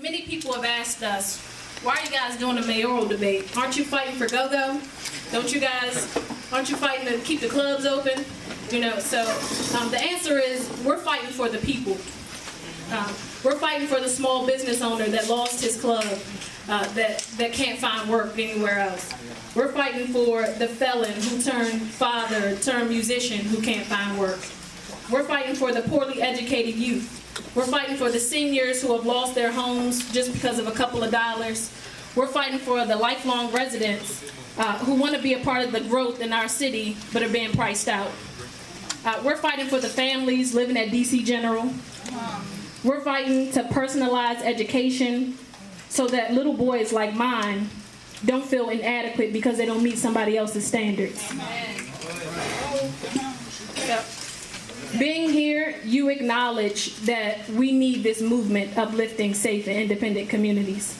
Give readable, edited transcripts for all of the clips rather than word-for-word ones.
Many people have asked us, why are you guys doing a mayoral debate? Aren't you fighting for go-go? Aren't you fighting to keep the clubs open? So the answer is we're fighting for the people. We're fighting for the small business owner that lost his club, that can't find work anywhere else. We're fighting for the felon who turned father, turned musician who can't find work. We're fighting for the poorly educated youth. We're fighting for the seniors who have lost their homes just because of a couple of dollars. We're fighting for the lifelong residents who want to be a part of the growth in our city but are being priced out. We're fighting for the families living at DC General. We're fighting to personalize education so that little boys like mine don't feel inadequate because they don't meet somebody else's standards. Being here, you acknowledge that we need this movement uplifting safe and independent communities.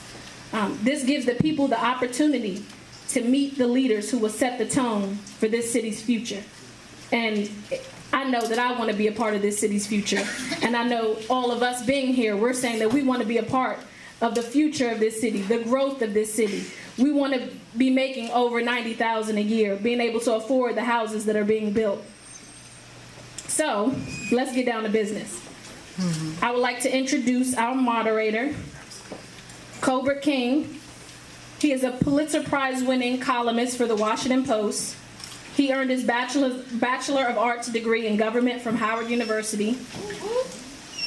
This gives the people the opportunity to meet the leaders who will set the tone for this city's future. And I know that I want to be a part of this city's future. And I know all of us being here, we're saying that we want to be a part of the future of this city, the growth of this city. We want to be making over $90,000 a year, being able to afford the houses that are being built. So, let's get down to business. I would like to introduce our moderator, Cobra King. He is a Pulitzer Prize-winning columnist for the Washington Post. He earned his Bachelor of Arts degree in government from Howard University.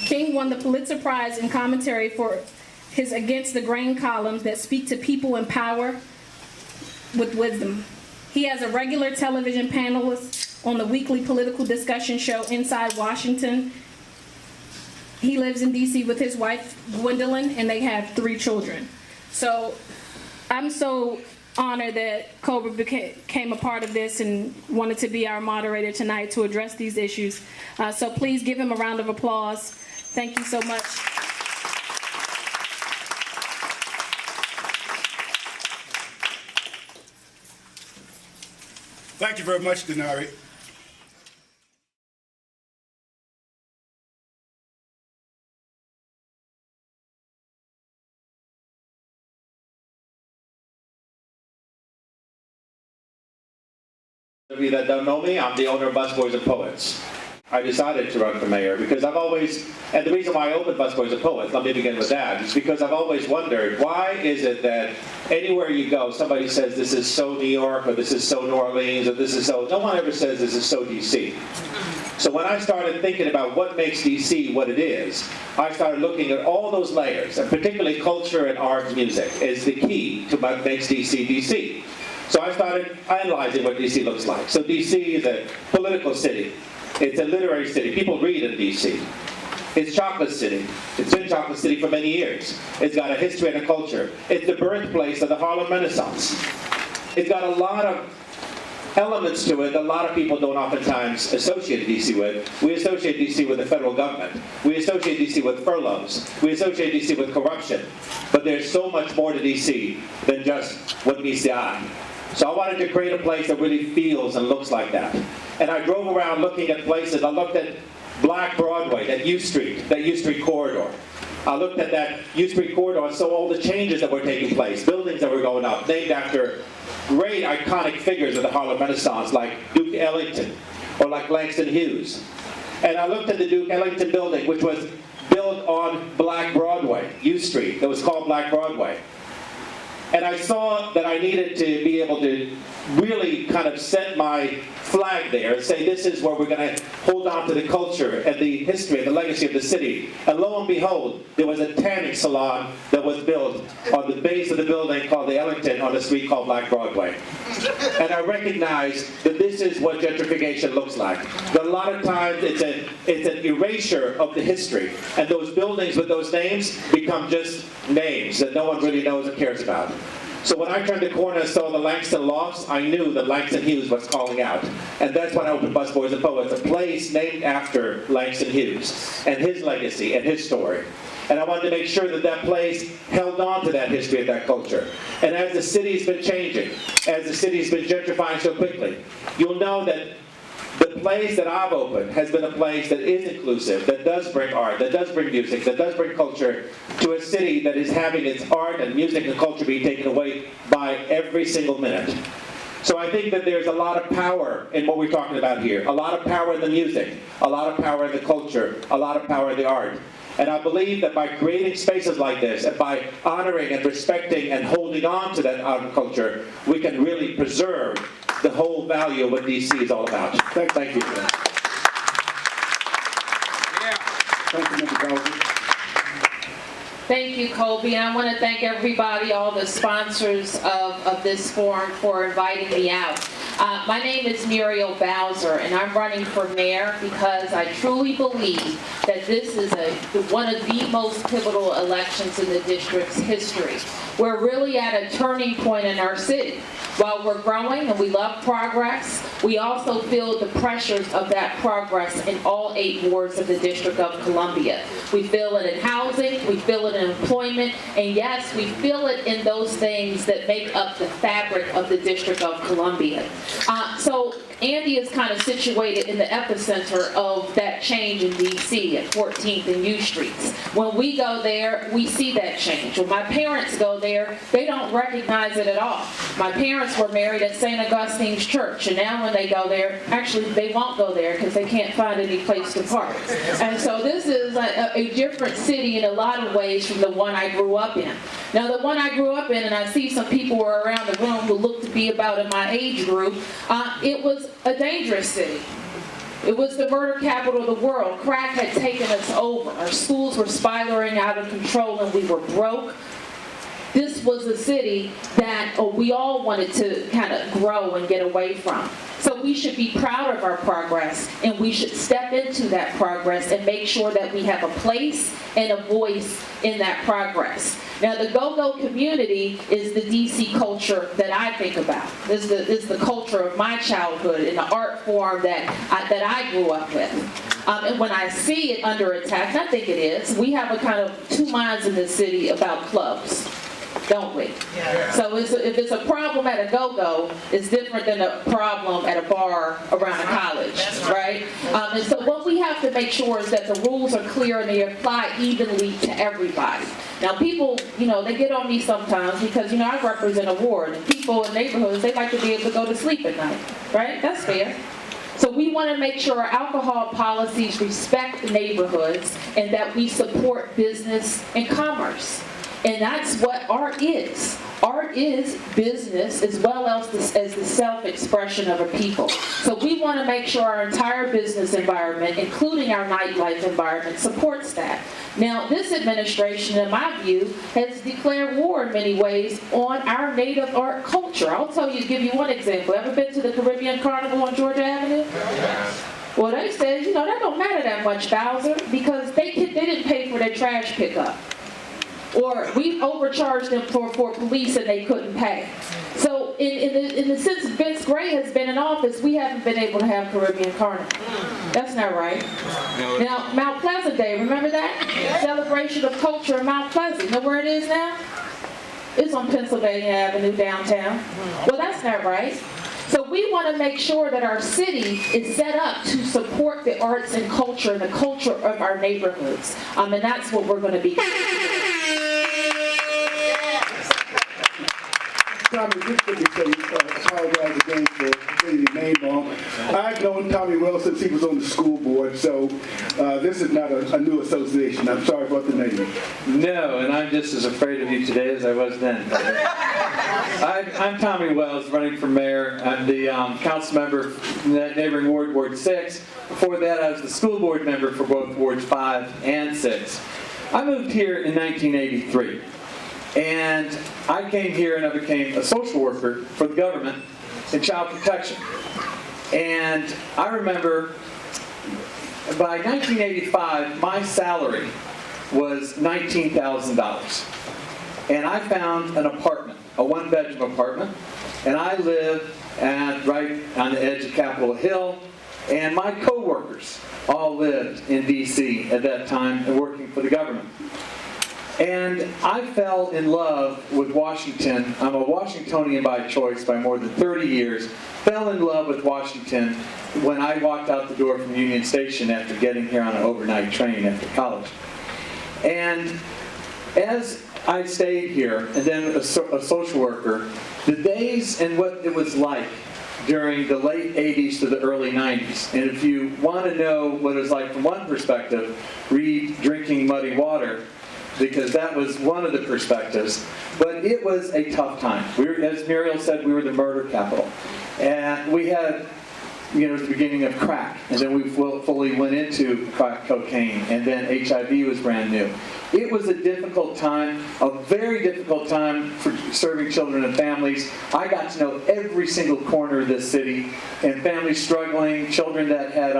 King won the Pulitzer Prize in commentary for his Against the Grain columns that speak to people in power with wisdom. He has a regular television panelist on the weekly political discussion show Inside Washington. He lives in DC with his wife Gwendolyn, and they have 3 children. So I'm so honored that Cobra became a part of this and wanted to be our moderator tonight to address these issues. So please give him a round of applause. Thank you so much. Thank you very much, Denari. Those of you that don't know me, I'm the owner of Busboys and Poets. I decided to run for mayor because I've always, and the reason why I opened Busboys and Poets, let me begin with that, is because I've always wondered, why is it that anywhere you go, somebody says this is so New York, or this is so New Orleans, or this is so, no one ever says this is so DC. So when I started thinking about what makes DC what it is, I started looking at all those layers, and particularly culture and art and music is the key to what makes DC DC. So I started analyzing what DC looks like. So DC is a political city. It's a literary city. People read in DC. It's Chocolate City. It's been Chocolate City for many years. It's got a history and a culture. It's the birthplace of the Harlem Renaissance. It's got a lot of elements to it that a lot of people don't oftentimes associate DC with. We associate DC with the federal government. We associate DC with furloughs. We associate DC with corruption. But there's so much more to DC than just what meets the eye. So I wanted to create a place that really feels and looks like that. And I drove around looking at places. I looked at Black Broadway, that U Street corridor. I looked at that U Street corridor and saw all the changes that were taking place, buildings that were going up, named after great iconic figures of the Harlem Renaissance, like Duke Ellington or like Langston Hughes. And I looked at the Duke Ellington building, which was built on Black Broadway, U Street, that was called Black Broadway. And I saw that I needed to be able to really kind of set my flag there and say this is where we're going to hold on to the culture and the history and the legacy of the city. And lo and behold, there was a tanning salon that was built on the base of the building called the Ellington on a street called Black Broadway. And I recognized that this is what gentrification looks like. That a lot of times it's an erasure of the history. And those buildings with those names become just names that no one really knows or cares about. So when I turned the corner and saw the Langston Lofts, I knew that Langston Hughes was calling out. And that's when I opened Busboys and Poets, a place named after Langston Hughes and his legacy and his story. And I wanted to make sure that that place held on to that history and that culture. And as the city's been changing, as the city's been gentrifying so quickly, you'll know that the place that I've opened has been a place that is inclusive, that does bring art, that does bring music, that does bring culture to a city that is having its art and music and culture being taken away by every single minute. So I think that there's a lot of power in what we're talking about here. A lot of power in the music, a lot of power in the culture, a lot of power in the art. And I believe that by creating spaces like this, and by honoring and respecting and holding on to that art and culture, we can really preserve the whole value of what DC is all about. Thank you. Thank you, Mr. Bowser. Thank you, Colby, and I want to thank everybody, all the sponsors of this forum, for inviting me out. My name is Muriel Bowser, and I'm running for mayor because I truly believe that this is one of the most pivotal elections in the district's history. We're really at a turning point in our city. While we're growing and we love progress, we also feel the pressures of that progress in all 8 wards of the District of Columbia. We feel it in housing, we feel it in employment, and yes, we feel it in those things that make up the fabric of the District of Columbia. So Andy is kind of situated in the epicenter of that change in DC at 14th and U Streets. When we go there, we see that change. When my parents go there, they don't recognize it at all. My parents were married at St. Augustine's Church, and now when they go there, actually they won't go there because they can't find any place to park. And so this is a different city in a lot of ways from the one I grew up in. Now the one I grew up in, and I see some people were around the room who look to be about in my age group, it was a dangerous city. It was the murder capital of the world. Crack had taken us over. Our schools were spiraling out of control and we were broke. This was a city that we all wanted to kind of grow and get away from. So we should be proud of our progress, and we should step into that progress and make sure that we have a place and a voice in that progress. Now, the go-go community is the DC culture that I think about. This is the culture of my childhood and the art form that I grew up with. And when I see it under attack, and I think it is, we have a kind of 2 minds in this city about clubs, don't we? Yeah. So if it's a problem at a go-go, it's different than a problem at a bar around a college, right? And so what we have to make sure is that the rules are clear and they apply evenly to everybody. Now people, they get on me sometimes because, I represent a ward, and people in neighborhoods, they like to be able to go to sleep at night, right? That's fair. So we want to make sure our alcohol policies respect the neighborhoods and that we support business and commerce. And that's what art is. Art is business as well as the self-expression of a people. So we want to make sure our entire business environment, including our nightlife environment, supports that. Now, this administration, in my view, has declared war in many ways on our native art culture. I'll give you one example. Ever been to the Caribbean Carnival on Georgia Avenue? Yes. Well, they said, that don't matter that much, Bowser, because they didn't pay for their trash pickup. Or we overcharged them for police and they couldn't pay. So in the sense Vince Gray has been in office, we haven't been able to have Caribbean Carnival. That's not right. Now, Mount Pleasant Day, remember that? Celebration of culture in Mount Pleasant. You know where it is now? It's on Pennsylvania Avenue downtown. Well, that's not right. So we want to make sure that our city is set up to support the arts and culture and the culture of our neighborhoods. And that's what we're going to be. Tommy, just let me say, apologize again for getting your name wrong. I've known Tommy well since he was on the school board, so this is not a new association. I'm sorry about the name. No, and I'm just as afraid of you today as I was then. I'm Tommy Wells, running for mayor. I'm the council member in that neighboring ward, Ward 6. Before that, I was the school board member for both Wards 5 and 6. I moved here in 1983. And I came here and I became a social worker for the government in child protection. And I remember by 1985, my salary was $19,000. And I found an apartment, a one-bedroom apartment, and I lived right on the edge of Capitol Hill, and my co-workers all lived in DC at that time and working for the government. And I fell in love with Washington. I'm a Washingtonian by choice by more than 30 years. Fell in love with Washington when I walked out the door from Union Station after getting here on an overnight train after college. And as I stayed here, and then a social worker, the days and what it was like during the late 80s to the early 90s. And if you want to know what it was like from one perspective, read Drinking Muddy Water, because that was one of the perspectives. But it was a tough time. As Muriel said, we were the murder capital. And we had, the beginning of crack, and then we fully went into crack cocaine, and then HIV was brand new. It was a difficult time, a very difficult time for serving children and families. I got to know every single corner of this city, and families struggling, children that had,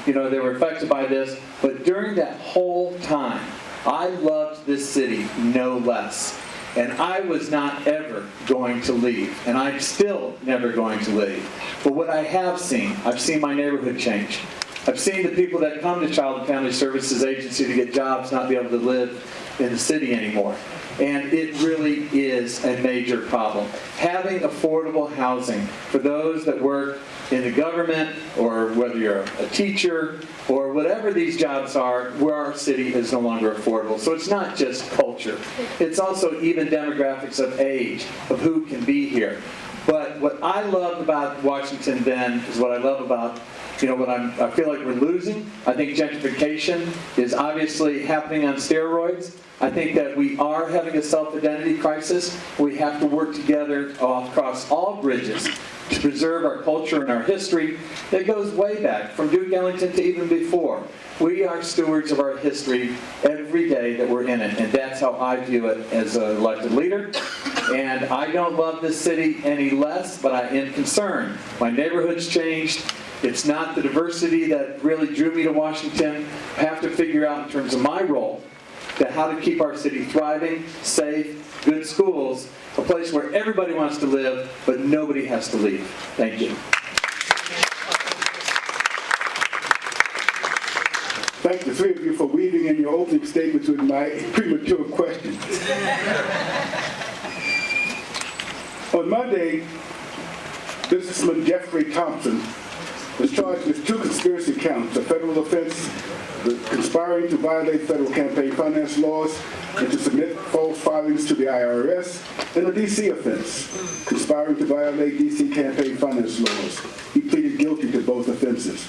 they were affected by this. But during that whole time, I loved this city no less. And I was not ever going to leave. And I'm still never going to leave. But what I have seen, I've seen my neighborhood change. I've seen the people that come to Child and Family Services Agency to get jobs not be able to live in the city anymore. And it really is a major problem. Having affordable housing for those that work in the government, or whether you're a teacher, or whatever these jobs are, where our city is no longer affordable. So it's not just culture. It's also even demographics of age, of who can be here. But what I loved about Washington then is what I love about, what I feel like we're losing. I think gentrification is obviously happening on steroids. I think that we are having a self-identity crisis. We have to work together across all bridges to preserve our culture and our history that goes way back, from Duke Ellington to even before. We are stewards of our history every day that we're in it, and that's how I view it as an elected leader. And I don't love this city any less, but I am concerned. My neighborhood's changed. It's not the diversity that really drew me to Washington. I have to figure out in terms of my role that how to keep our city thriving, safe, good schools, a place where everybody wants to live, but nobody has to leave. Thank you. Thank the three of you for weaving in your opening statements with my premature questions. On Monday, businessman Jeffrey Thompson was charged with 2 conspiracy counts, a federal offense, conspiring to violate federal campaign finance laws and to submit false filings to the IRS, and a D.C. offense, conspiring to violate D.C. campaign finance laws. He pleaded guilty to both offenses.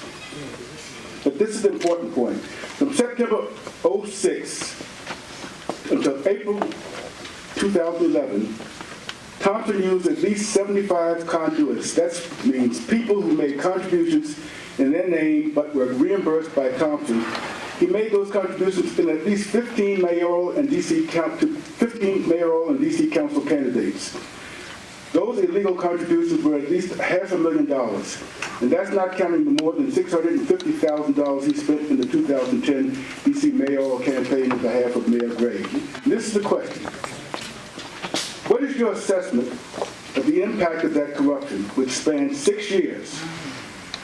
But this is the important point. From September 2006 until April 2011, Thompson used at least 75 conduits. That means people who made contributions in their name but were reimbursed by Thompson. He made those contributions in at least 15 mayoral and DC council candidates. Those illegal contributions were at least $500,000, and that's not counting the more than $650,000 he spent in the 2010 DC mayoral campaign on behalf of Mayor Gray. And this is the question. What is your assessment of the impact of that corruption, which spanned 6 years?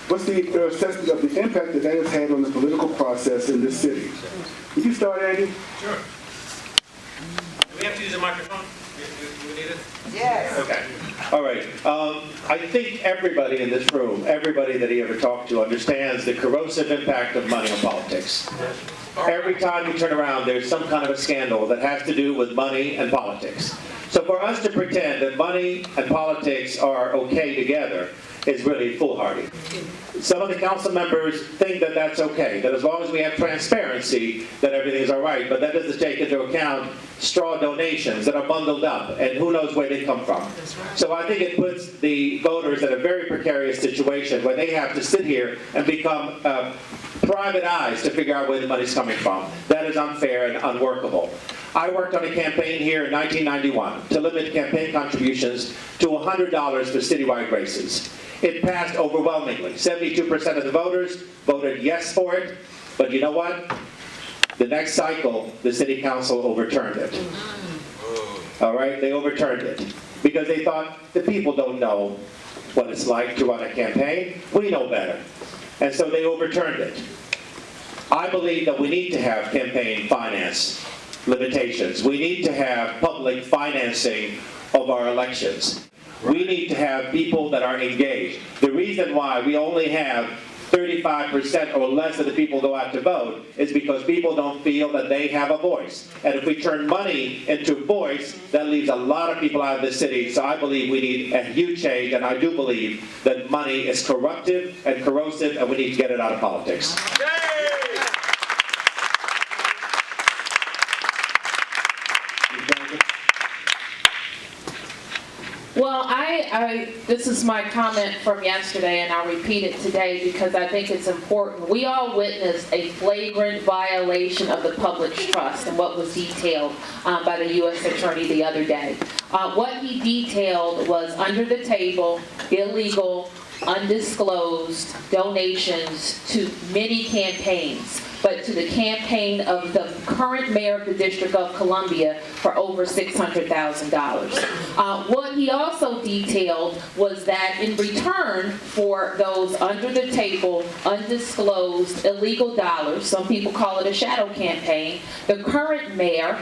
What's your assessment of the impact that has had on the political process in this city? Would you start, Andy? Sure. Do we have to use a microphone? Do we need it? Yes. Okay. All right. I think everybody in this room, everybody that he ever talked to, understands the corrosive impact of money on politics. Every time you turn around, there's some kind of a scandal that has to do with money and politics. So for us to pretend that money and politics are okay together is really foolhardy. Some of the council members think that that's okay, that as long as we have transparency, that everything is all right, but that doesn't take into account straw donations that are bundled up, and who knows where they come from. So I think it puts the voters in a very precarious situation where they have to sit here and become private eyes to figure out where the money's coming from. That is unfair and unworkable. I worked on a campaign here in 1991 to limit campaign contributions to $100 for citywide races. It passed overwhelmingly. 72% of the voters voted yes for it, but you know what? The next cycle, the city council overturned it. All right, they overturned it because they thought the people don't know what it's like to run a campaign. We know better. And so they overturned it. I believe that we need to have campaign finance limitations. We need to have public financing of our elections. We need to have people that are engaged. The reason why we only have 35% or less of the people go out to vote is because people don't feel that they have a voice. And if we turn money into voice, that leaves a lot of people out of the city. So I believe we need a huge change, and I do believe that money is corruptive and corrosive, and we need to get it out of politics. Well, this is my comment from yesterday, and I'll repeat it today because I think it's important. We all witnessed a flagrant violation of the public's trust and what was detailed by the U.S. Attorney the other day. What he detailed was under the table, illegal, undisclosed donations to many campaigns, but to the campaign of the current mayor of the District of Columbia for over $600,000. What he also detailed was that in return for those under-the-table, undisclosed, illegal dollars, some people call it a shadow campaign, the current mayor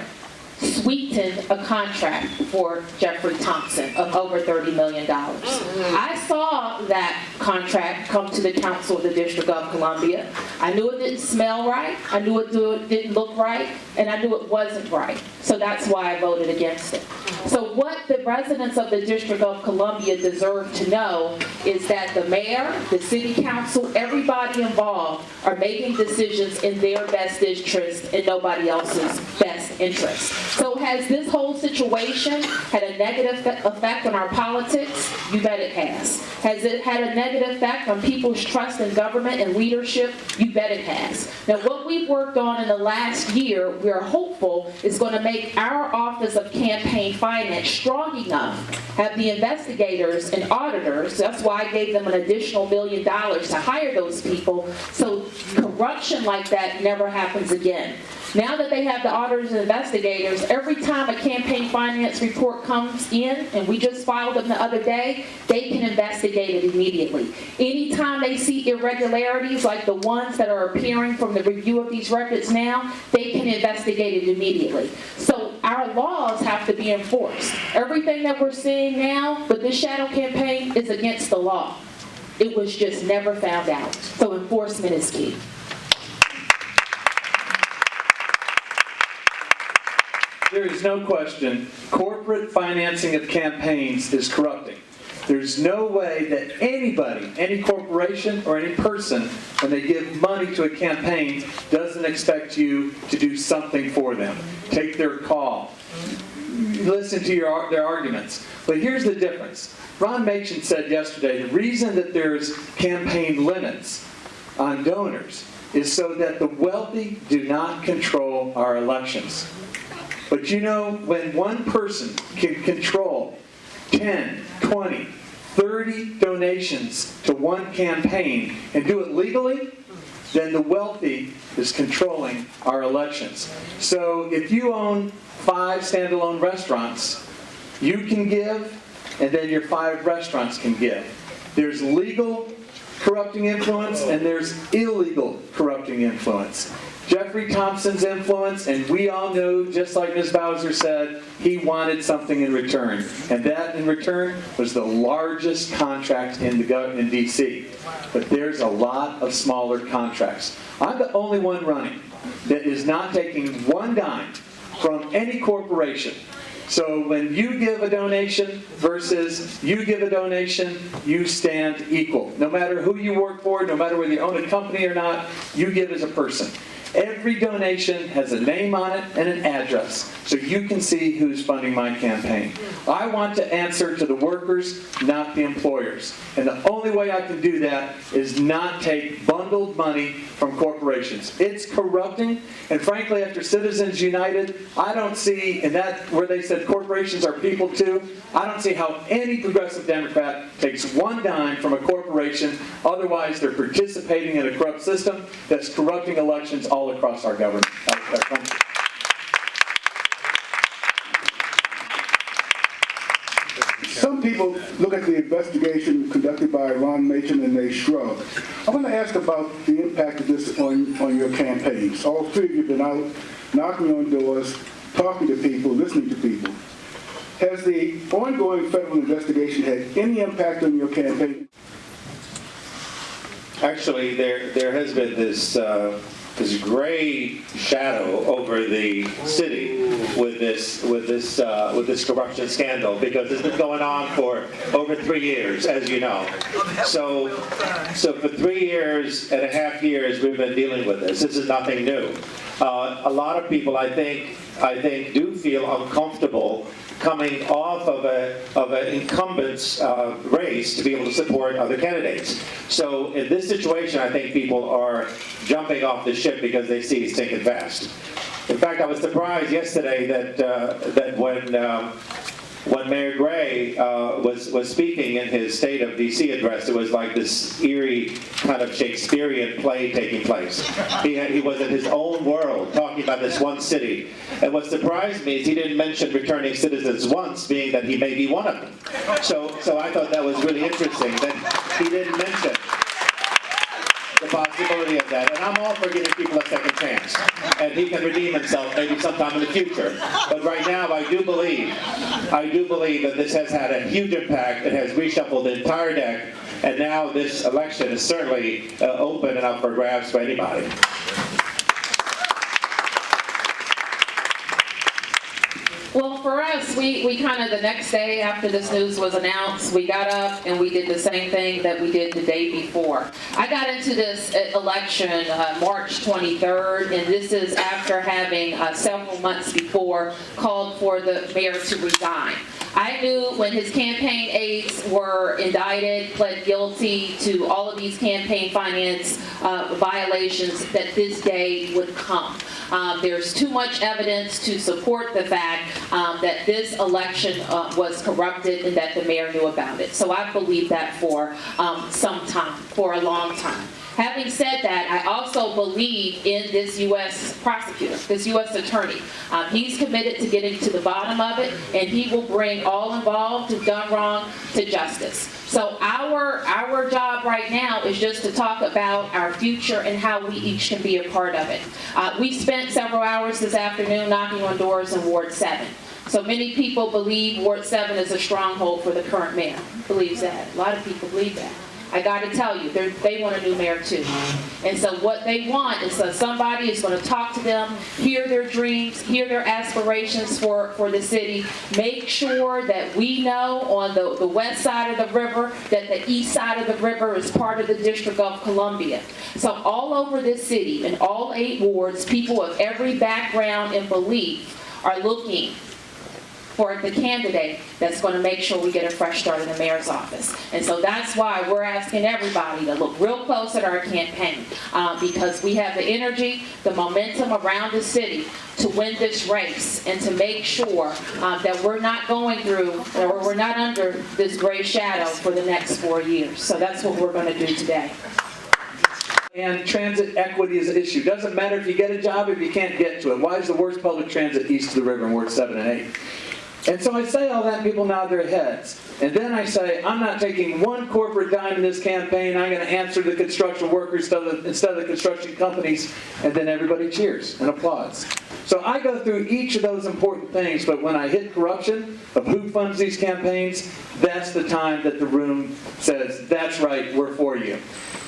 sweetened a contract for Jeffrey Thompson of over $30 million. I saw that contract come to the council of the District of Columbia. I knew it didn't smell right, I knew it didn't look right, and I knew it wasn't right. So that's why I voted against it. So what the residents of the District of Columbia deserve to know is that the mayor, the city council, everybody involved are making decisions in their best interest and nobody else's best interest. So has this whole situation had a negative effect on our politics? You bet it has. Has it had a negative effect on people's trust in government and leadership? You bet it has. Now, what we've worked on in the last year, we're hopeful is going to make our Office of Campaign Finance strong enough, have the investigators and auditors, that's why I gave them an additional $1 million to hire those people, so corruption like that never happens again. Now that they have the auditors and investigators, every time a campaign finance report comes in, and we just filed them the other day, they can investigate it immediately. Anytime they see irregularities like the ones that are appearing from the review of these records now, they can investigate it immediately. So our laws have to be enforced. Everything that we're seeing now with this shadow campaign is against the law. It was just never found out. So enforcement is key. There is no question, corporate financing of campaigns is corrupting. There's no way that anybody, any corporation or any person, when they give money to a campaign, doesn't expect you to do something for them. Take their call. Listen to their arguments. But here's the difference. Ron Machen said yesterday, the reason that there's campaign limits on donors is so that the wealthy do not control our elections. But you know, when one person can control 10, 20, 30 donations to one campaign and do it legally, then the wealthy is controlling our elections. So if you own 5 standalone restaurants, you can give, and then your 5 restaurants can give. There's legal corrupting influence and there's illegal corrupting influence. Jeffrey Thompson's influence, and we all knew, just like Ms. Bowser said, he wanted something in return. And that in return was the largest contract in DC. But there's a lot of smaller contracts. I'm the only one running that is not taking one dime from any corporation. So when you give a donation versus you give a donation, you stand equal. No matter who you work for, no matter whether you own a company or not, you give as a person. Every donation has a name on it and an address, so you can see who's funding my campaign. I want to answer to the workers, not the employers. And the only way I can do that is not take bundled money from corporations. It's corrupting, and frankly, after Citizens United, I don't see, and that where they said corporations are people too, I don't see how any progressive Democrat takes one dime from a corporation. Otherwise, they're participating in a corrupt system that's corrupting elections all across our government, our country. Some people look at the investigation conducted by Ron Machen and they shrug. I want to ask about the impact of this on your campaigns. All 3 of you have been out knocking on doors, talking to people, listening to people. Has the ongoing federal investigation had any impact on your campaign? Actually, there has been this gray shadow over the city with this corruption scandal, because it's been going on for over 3 years, as you know. So for 3.5 years, we've been dealing with this. This is nothing new. A lot of people, I think, do feel uncomfortable coming off of an incumbent's race to be able to support other candidates. So in this situation, I think people are jumping off the ship because they see it's sinking fast. In fact, I was surprised yesterday that when Mayor Gray was speaking in his State of DC address, it was like this eerie kind of Shakespearean play taking place. He was in his own world, talking about this one city. And what surprised me is he didn't mention returning citizens once, being that he may be one of them. So I thought that was really interesting that he didn't mention the possibility of that. And I'm all for giving people a second chance. And he can redeem himself maybe sometime in the future. But right now, I do believe that this has had a huge impact. It has reshuffled the entire deck. And now this election is certainly open and up for grabs for anybody. Well, for us, we kind of, the next day after this news was announced, we got up and we did the same thing that we did the day before. I got into this election March 23rd, and this is after having several months before called for the mayor to resign. I knew when his campaign aides were indicted, pled guilty to all of these campaign finance violations, that this day would come. There's too much evidence to support the fact that this election was corrupted and that the mayor knew about it. So I've believed that for some time, for a long time. Having said that, I also believe in this U.S. prosecutor, this U.S. attorney. He's committed to getting to the bottom of it, and he will bring all involved who've done wrong to justice. So our job right now is just to talk about our future and how we each can be a part of it. We spent several hours this afternoon knocking on doors in Ward 7. So many people believe Ward 7 is a stronghold for the current mayor. Believes that. A lot of people believe that. I got to tell you, they want a new mayor too. And so what they want is that somebody is going to talk to them, hear their dreams, hear their aspirations for the city, make sure that we know on the west side of the river that the east side of the river is part of the District of Columbia. So all over this city, in all 8 wards, people of every background and belief are looking for the candidate that's going to make sure we get a fresh start in the mayor's office. And so that's why we're asking everybody to look real close at our campaign, because we have the energy, the momentum around the city to win this race and to make sure that we're not going through, or we're not under this gray shadow for the next 4 years. So that's what we're going to do today. And transit equity is an issue. Doesn't matter if you get a job if you can't get to it. Why is the worst public transit east of the river in Ward 7 and 8? And so I say all that, and people nod their heads. And then I say, I'm not taking one corporate dime in this campaign. I'm going to answer the construction workers instead of the construction companies. And then everybody cheers and applauds. So I go through each of those important things, but when I hit corruption of who funds these campaigns, that's the time that the room says, that's right, we're for you.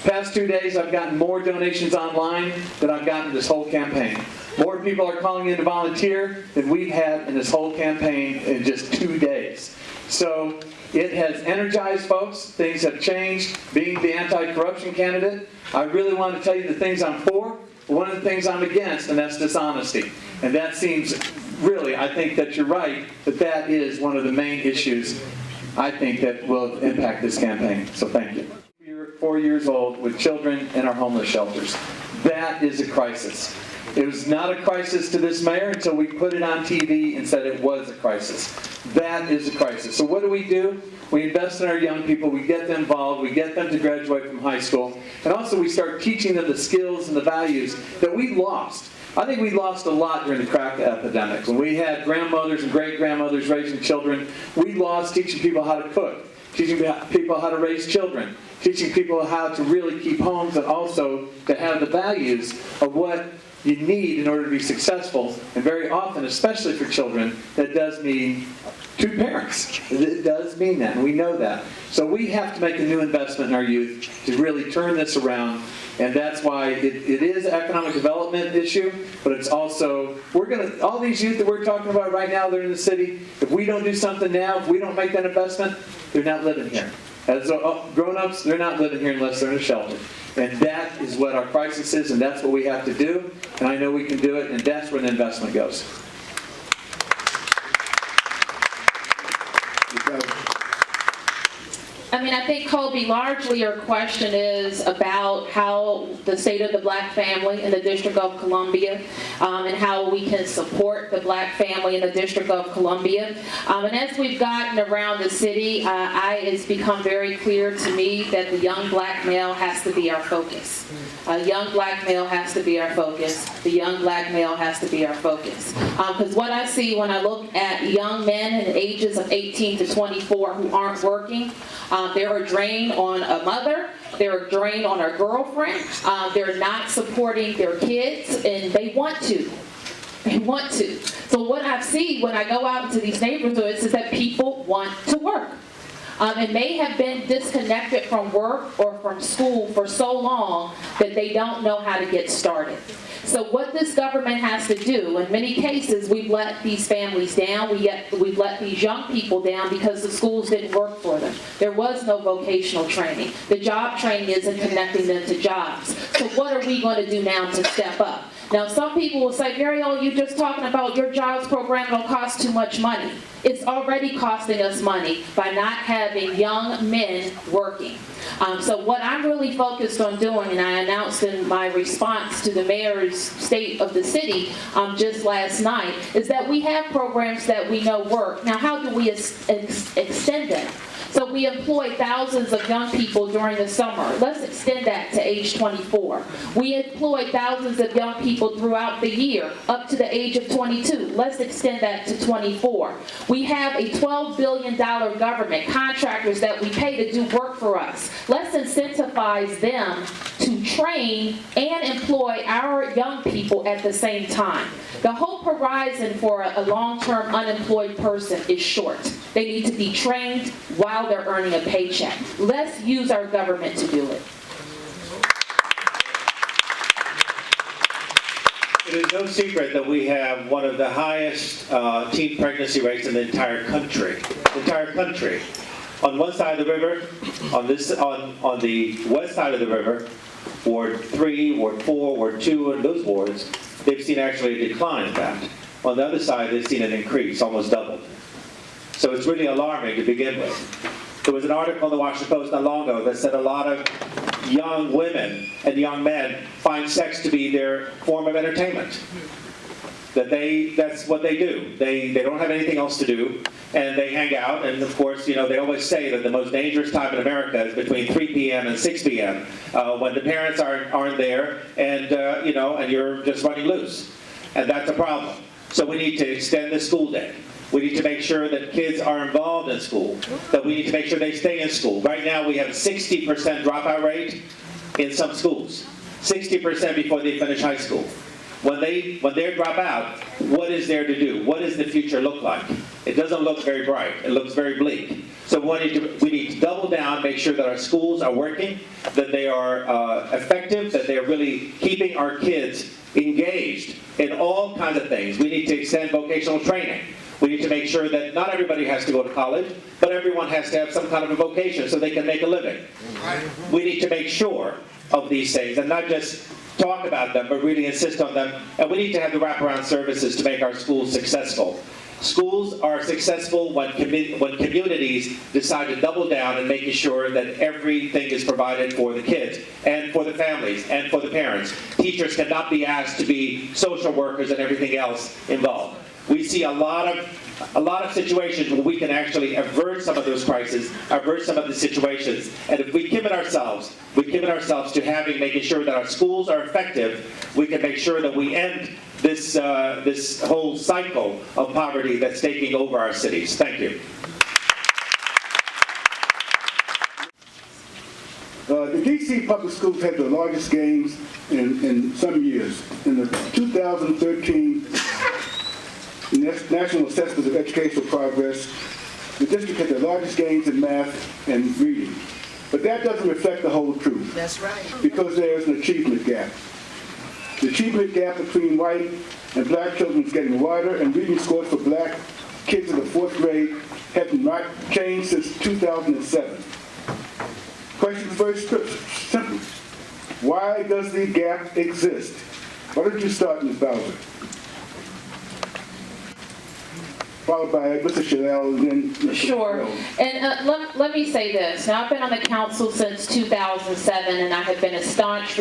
Past 2 days, I've gotten more donations online than I've gotten this whole campaign. More people are calling in to volunteer than we've had in this whole campaign in just 2 days. So it has energized folks. Things have changed. Being the anti-corruption candidate, I really want to tell you the things I'm for, but one of the things I'm against, and that's dishonesty. And that seems, really, I think that you're right, that is one of the main issues, I think, that will impact this campaign. So thank you. You're 4 years old with children in our homeless shelters. That is a crisis. It was not a crisis to this mayor until we put it on TV and said it was a crisis. That is a crisis. So what do? We invest in our young people, we get them involved, we get them to graduate from high school, and also we start teaching them the skills and the values that we lost. I think we lost a lot during the crack epidemic. When we had grandmothers and great-grandmothers raising children, we lost teaching people how to cook, teaching people how to raise children. teaching people how to really keep homes and also to have the values of what you need in order to be successful. And very often, especially for children, that does mean two parents. It does mean that, and we know that. So we have to make a new investment in our youth to really turn this around. And that's why it is an economic development issue, but it's also, all these youth that we're talking about right now, they're in the city. If we don't do something now, if we don't make that investment, they're not living here. As grown-ups, they're not living here unless they're in a shelter. And that is what our crisis is, and that's what we have to do. And I know we can do it, and that's where the investment goes. I mean, I think, Colby, largely your question is about how the state of the black family in the District of Columbia and how we can support the black family in the District of Columbia. And as we've gotten around the city, it's become very clear to me that the young black male has to be our focus. A young black male has to be our focus. The young black male has to be our focus. Because what I see when I look at young men in the ages of 18 to 24 who aren't working, they're a drain on a mother, they're a drain on a girlfriend, they're not supporting their kids, and they want to. They want to. So what I see when I go out into these neighborhoods is that people want to work. And may have been disconnected from work or from school for so long that they don't know how to get started. So what this government has to do, in many cases, we've let these families down, we've let these young people down because the schools didn't work for them. There was no vocational training. The job training isn't connecting them to jobs. So what are we going to do now to step up? Now, some people will say, Mayoral, you're just talking about your jobs program, it'll cost too much money. It's already costing us money by not having young men working. So what I'm really focused on doing, and I announced in my response to the mayor's state of the city just last night, is that we have programs that we know work. Now, how do we extend them? So we employ thousands of young people during the summer. Let's extend that to age 24. We employ thousands of young people throughout the year up to the age of 22. Let's extend that to 24. We have a $12 billion government, contractors that we pay to do work for us. Let's incentivize them to train and employ our young people at the same time. The hope horizon for a long-term unemployed person is short. They need to be trained while they're earning a paycheck. Let's use our government to do it. It is no secret that we have one of the highest teen pregnancy rates in the entire country. On one side of the river, on the west side of the river, Ward 3, Ward 4, Ward 2, and those wards, they've seen actually a decline in that. On the other side, they've seen an increase, almost doubled. So it's really alarming to begin with. There was an article in the Washington Post not long ago that said a lot of young women and young men find sex to be their form of entertainment. That's what they do. They don't have anything else to do, and they hang out. And of course, they always say that the most dangerous time in America is between 3 p.m. and 6 p.m. When the parents aren't there, and and you're just running loose, and that's a problem. So we need to extend the school day. We need to make sure that kids are involved in school, that we need to make sure they stay in school. Right now we have a 60% dropout rate in some schools, 60% before they finish high school. When they drop out, what is there to do? What does the future look like? It doesn't look very bright. It looks very bleak. So we need to double down, make sure that our schools are working, that they are effective, that they are really keeping our kids engaged in all kinds of things. We need to extend vocational training. We need to make sure that not everybody has to go to college, but everyone has to have some kind of a vocation so they can make a living. We need to make sure of these things and not just talk about them, but really insist on them. And we need to have the wraparound services to make our schools successful. Schools are successful when communities decide to double down and making sure that everything is provided for the kids and for the families and for the parents. Teachers cannot be asked to be social workers and everything else involved. We see a lot of situations where we can actually avert some of those crises, avert some of the situations. And if we commit ourselves to making sure that our schools are effective, we can make sure that we end this whole cycle of poverty that's taking over our cities. Thank you. DC public schools had the largest gains in some years. In the 2013 National Assessment of Educational Progress, the district had the largest gains in math and reading. But that doesn't reflect the whole truth. That's right. Because there's an achievement gap. The achievement gap between white and black children is getting wider, and reading scores for black kids in the 4th grade have not changed since 2007. Question is very simple. Why does the gap exist? Why don't you start, Ms. Bowser? Followed by Mr. Chanel and then Mr. Sure. Hill. And let me say this. Now, I've been on the council since 2007, and I have been a staunch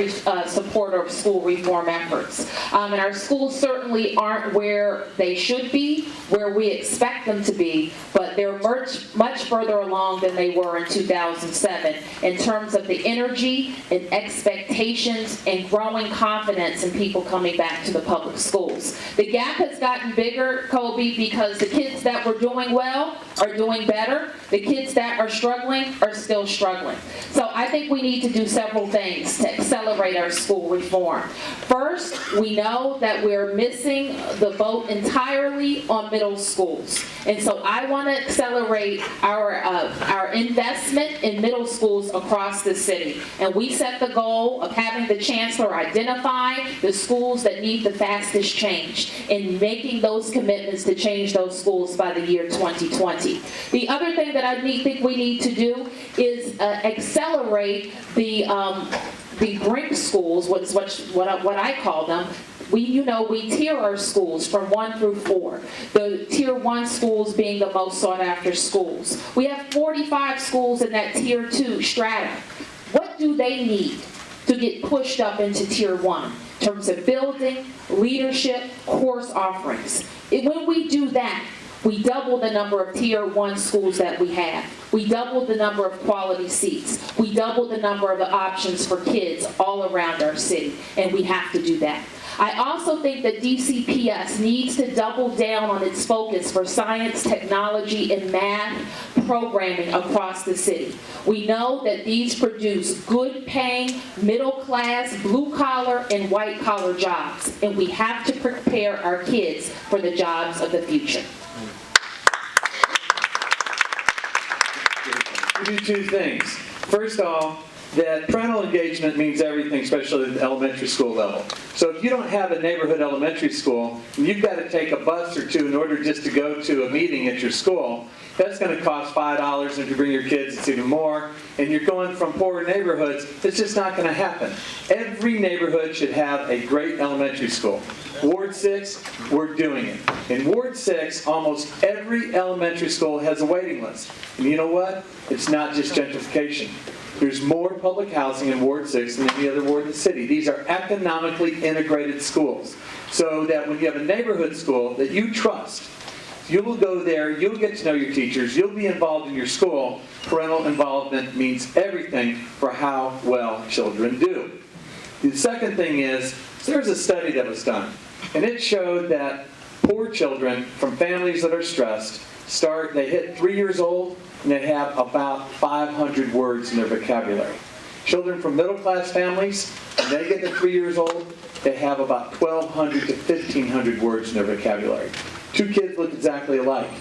supporter of school reform efforts. And our schools certainly aren't where they should be, where we expect them to be, but they're much further along than they were in 2007 in terms of the energy and expectations and growing confidence in people coming back to the public schools. The gap has gotten bigger, Colby, because the kids that were doing well are doing better. The kids that are struggling are still struggling. So I think we need to do several things to accelerate our school reform. First, we know that we're missing the boat entirely on middle schools. And so I want to accelerate our investment in middle schools across the city. And we set the goal of having the chancellor identify the schools that need the fastest change and making those commitments to change those schools by the year 2020. The other thing that I think we need to do is accelerate the brink schools, what I call them. We tier our schools from 1 through 4. The tier 1 schools being the most sought after schools. We have 45 schools in that tier 2 strata. What do they need to get pushed up into tier 1 in terms of building, leadership, course offerings? When we do that, we double the number of tier 1 schools that we have. We double the number of quality seats. We double the number of options for kids all around our city, and we have to do that. I also think that DC-PS needs to double down on its focus for science, technology, and math programming across the city. We know that these produce good-paying, middle-class, blue-collar, and white-collar jobs, and we have to prepare our kids for the jobs of the future. We do 2 things. First off, that parental engagement means everything, especially at the elementary school level. So if you don't have a neighborhood elementary school, and you've got to take a bus or 2 in order just to go to a meeting at your school, that's going to cost $5, and if you bring your kids, it's even more. And you're going from poorer neighborhoods, it's just not going to happen. Every neighborhood should have a great elementary school. Ward 6, we're doing it. In Ward 6, almost every elementary school has a waiting list. And you know what? It's not just gentrification. There's more public housing in Ward 6 than any other ward in the city. These are economically integrated schools. So that when you have a neighborhood school that you trust, you will go there, you'll get to know your teachers, you'll be involved in your school. Parental involvement means everything for how well children do. The second thing is, there's a study that was done, and it showed that poor children from families that are stressed they hit 3 years old, and they have about 500 words in their vocabulary. Children from middle-class families, when they get to 3 years old, they have about 1,200 to 1,500 words in their vocabulary. 2 kids look exactly alike.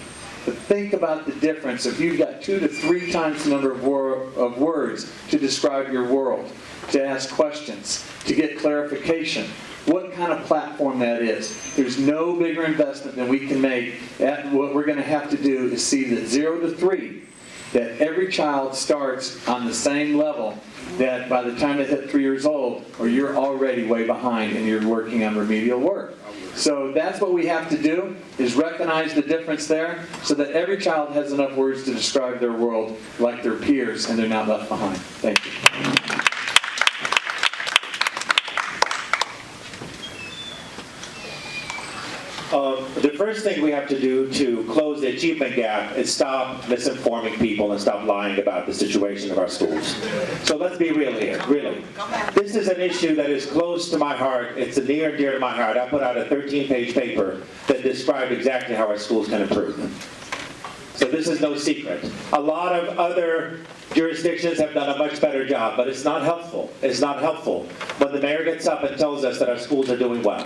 But think about the difference if you've got 2 to 3 times the number of words to describe your world, to ask questions, to get clarification. What kind of platform that is. There's no bigger investment than we can make. What we're going to have to do is see that 0 to 3, that every child starts on the same level, that by the time they hit 3 years old, or you're already way behind and you're working on remedial work. So that's what we have to do, is recognize the difference there, so that every child has enough words to describe their world like their peers, and they're not left behind. Thank you. The first thing we have to do to close the achievement gap is stop misinforming people and stop lying about the situation of our schools. So let's be real here, really. This is an issue that is close to my heart. It's near and dear to my heart. I put out a 13-page paper that described exactly how our schools can improve. So this is no secret. A lot of other jurisdictions have done a much better job, but it's not helpful. It's not helpful when the mayor gets up and tells us that our schools are doing well.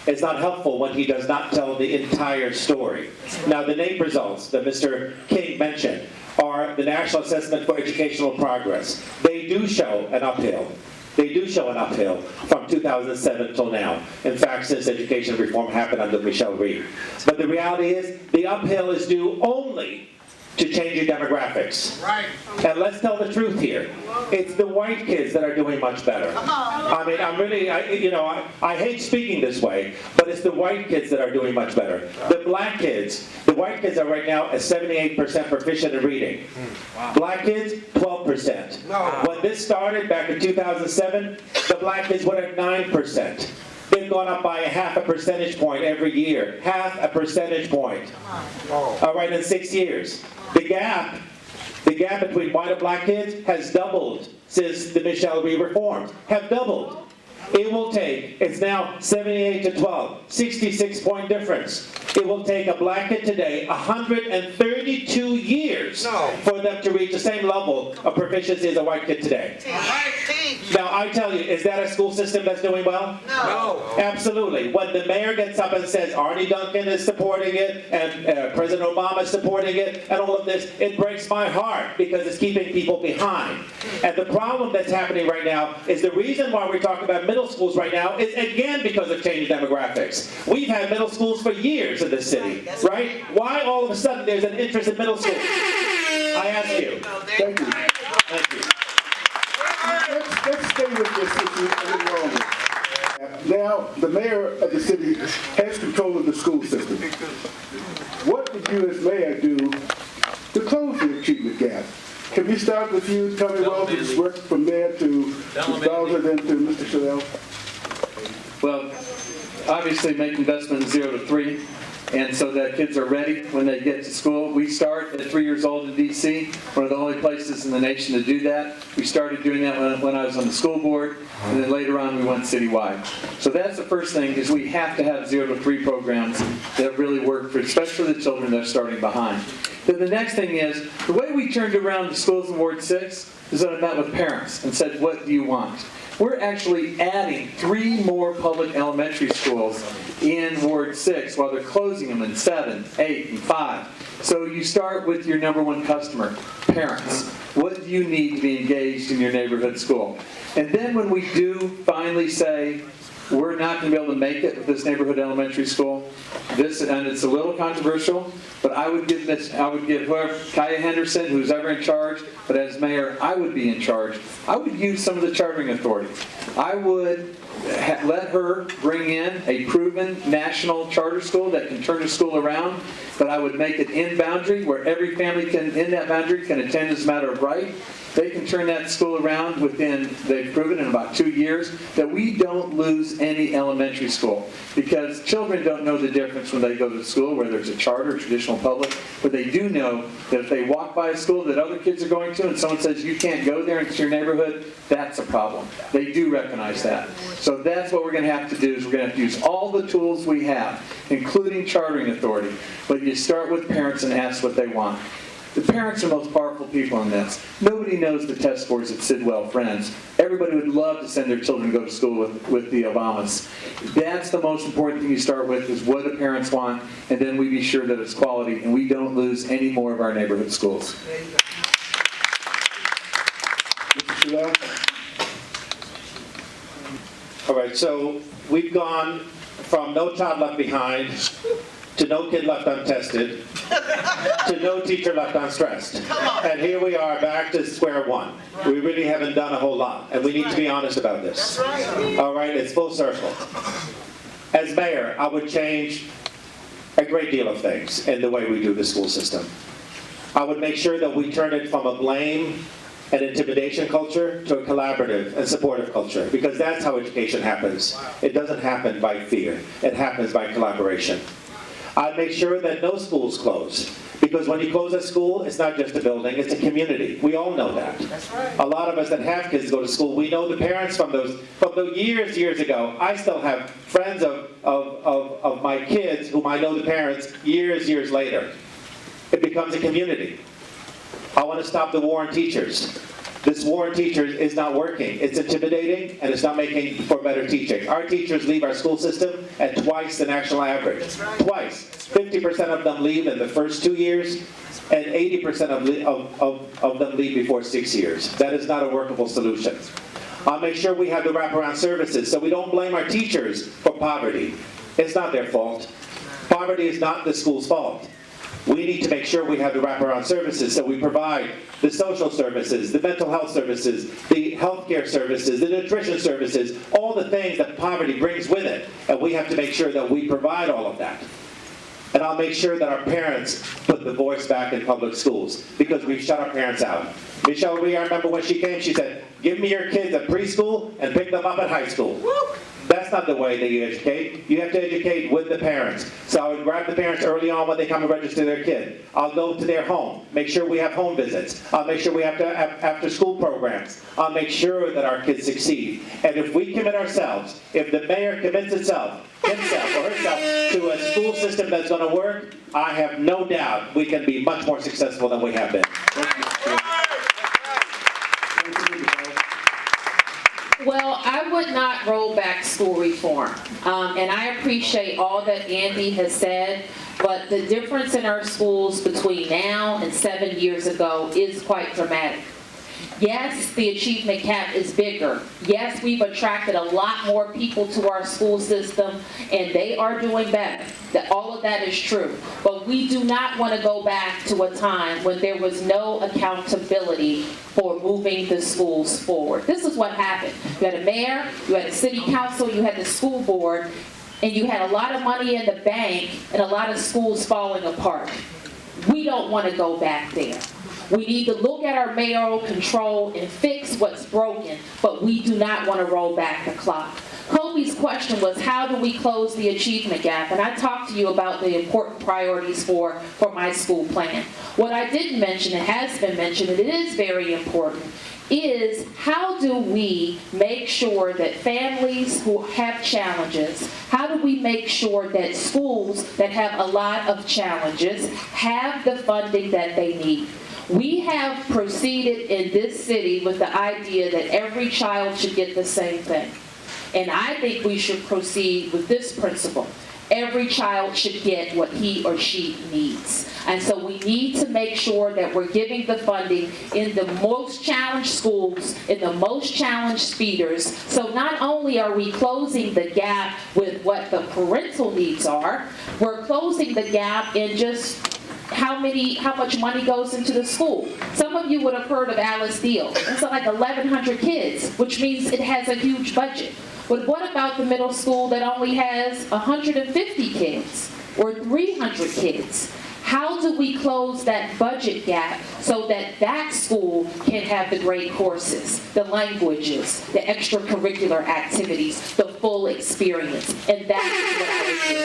It's not helpful when he does not tell the entire story. Now, the NAEP results that Mr. King mentioned are the National Assessment for Educational Progress. They do show an uphill. They do show an uphill from 2007 till now. In fact, since education reform happened under Michelle Reed. But the reality is, the uphill is due only to changing demographics. Right. And let's tell the truth here. It's the white kids that are doing much better. I mean, I'm really, I hate speaking this way, but it's the white kids that are doing much better. The black kids, the white kids are right now at 78% proficient in reading. Black kids, 12%. When this started back in 2007, the black kids were at 9%. They've gone up by a half a percentage point every year. Half a percentage point. All right, in 6 years. The gap between white and black kids has doubled since the Michelle Reed reforms. Have doubled. It will take, it's now 78 to 12, 66-point difference. It will take a black kid today 132 years for them to reach the same level of proficiency as a white kid today. Now, I tell you, is that a school system that's doing well? No. Absolutely. When the mayor gets up and says Arnie Duncan is supporting it, and President Obama is supporting it, and all of this, it breaks my heart because it's keeping people behind. And the problem that's happening right now is the reason why we're talking about middle schools right now is again because of changing demographics. We've had middle schools for years in this city, right? Why all of a sudden there's an interest in middle school? I ask you. Thank you. Thank you. Let's stay with this issue a little longer. Now, the mayor of the city has control of the school system. What would you as mayor do to close the achievement gap? Can we start with you, Tommy Wells, and just work from there to Ms. Bowser, then to Mr. Chalel? Well, obviously make investment in 0 to 3, and so that kids are ready when they get to school. We start at 3 years old in DC, one of the only places in the nation to do that. We started doing that when I was on the school board, and then later on we went citywide. So that's the first thing, is we have to have 0 to 3 programs that really work for, especially the children that are starting behind. Then the next thing is, the way we turned around the schools in Ward 6 is that I met with parents and said, what do you want? We're actually adding 3 more public elementary schools in Ward 6 while they're closing them in 7, 8, and 5. So you start with your number one customer, parents. What do you need to be engaged in your neighborhood school? And then when we do finally say, we're not going to be able to make it with this neighborhood elementary school, and it's a little controversial, but I would give whoever, Kaya Henderson, who's ever in charge, but as mayor, I would be in charge. I would use some of the chartering authority. I would let her bring in a proven national charter school that can turn the school around, but I would make it in boundary where every family in that boundary can attend as a matter of right. They can turn that school around they've proven in about 2 years, that we don't lose any elementary school. Because children don't know the difference when they go to school, whether it's a charter, traditional public, but they do know that if they walk by a school that other kids are going to and someone says you can't go there and it's your neighborhood, that's a problem. They do recognize that. So that's what we're going to have to do, is we're going to have to use all the tools we have, including chartering authority. But you start with parents and ask what they want. The parents are the most powerful people in this. Nobody knows the test scores at Sidwell Friends. Everybody would love to send their children to go to school with the Obamas. That's the most important thing you start with, is what the parents want, and then we be sure that it's quality, and we don't lose any more of our neighborhood schools. Mr. Chalel? All right, so we've gone from no child left behind to no kid left untested to no teacher left unstressed. And here we are back to square one. We really haven't done a whole lot, and we need to be honest about this. All right, it's full circle. As mayor, I would change a great deal of things in the way we do the school system. I would make sure that we turn it from a blame and intimidation culture to a collaborative and supportive culture, because that's how education happens. It doesn't happen by fear. It happens by collaboration. I'd make sure that no schools close, because when you close a school, it's not just a building, it's a community. We all know that. That's right. A lot of us that have kids go to school, we know the parents from those years ago. I still have friends of my kids whom I know the parents years later. it becomes a community. I want to stop the war on teachers. This war on teachers is not working. It's intimidating, and it's not making for better teaching. Our teachers leave our school system at twice the national average. Twice. 50% of them leave in the first 2 years, and 80% of them leave before 6 years. That is not a workable solution. I'll make sure we have the wraparound services so we don't blame our teachers for poverty. It's not their fault. Poverty is not the school's fault. We need to make sure we have the wraparound services so we provide the social services, the mental health services, the healthcare services, the nutrition services, all the things that poverty brings with it. And we have to make sure that we provide all of that. And I'll make sure that our parents put the voice back in public schools because we've shut our parents out. Michelle Rhee, I remember when she came, she said, give me your kids at preschool and pick them up at high school. That's not the way that you educate. You have to educate with the parents. So I would grab the parents early on when they come and register their kid. I'll go to their home, make sure we have home visits. I'll make sure we have after school programs. I'll make sure that our kids succeed. And if we commit ourselves, if the mayor commits himself or herself to a school system that's going to work, I have no doubt we can be much more successful than we have been. Well, I would not roll back school reform. And I appreciate all that Andy has said, but the difference in our schools between now and 7 years ago is quite dramatic. Yes, the achievement gap is bigger. Yes, we've attracted a lot more people to our school system, and they are doing better. All of that is true. But we do not want to go back to a time when there was no accountability for moving the schools forward. This is what happened. You had a mayor, you had a city council, you had the school board, and you had a lot of money in the bank and a lot of schools falling apart. We don't want to go back there. We need to look at our mayoral control and fix what's broken, but we do not want to roll back the clock. Kobe's question was, how do we close the achievement gap? And I talked to you about the important priorities for my school plan. What I didn't mention, it has been mentioned, and it is very important, is how do we make sure that families who have challenges, how do we make sure that schools that have a lot of challenges have the funding that they need? We have proceeded in this city with the idea that every child should get the same thing. And I think we should proceed with this principle. Every child should get what he or she needs. And so we need to make sure that we're giving the funding in the most challenged schools, in the most challenged feeders. So not only are we closing the gap with what the parental needs are, we're closing the gap in just how much money goes into the school. Some of you would have heard of Alice Deal. It's like 1,100 kids, which means it has a huge budget. But what about the middle school that only has 150 kids or 300 kids? How do we close that budget gap so that that school can have the great courses, the languages, the extracurricular activities, the full experience? And that's what I would do.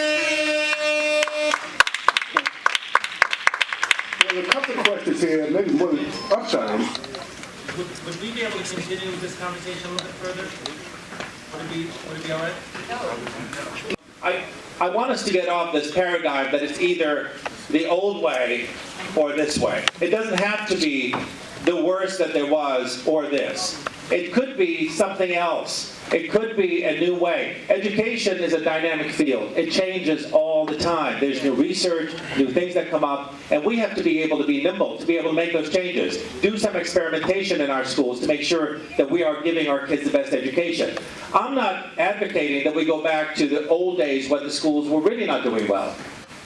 There's a couple of questions here, maybe more than upside. Would we be able to continue this conversation a little bit further? Would it be all right? I want us to get off this paradigm that it's either the old way or this way. It doesn't have to be the worst that there was or this. It could be something else. It could be a new way. Education is a dynamic field. It changes all the time. There's new research, new things that come up, and we have to be able to be nimble, to be able to make those changes. Do some experimentation in our schools to make sure that we are giving our kids the best education. I'm not advocating that we go back to the old days when the schools were really not doing well.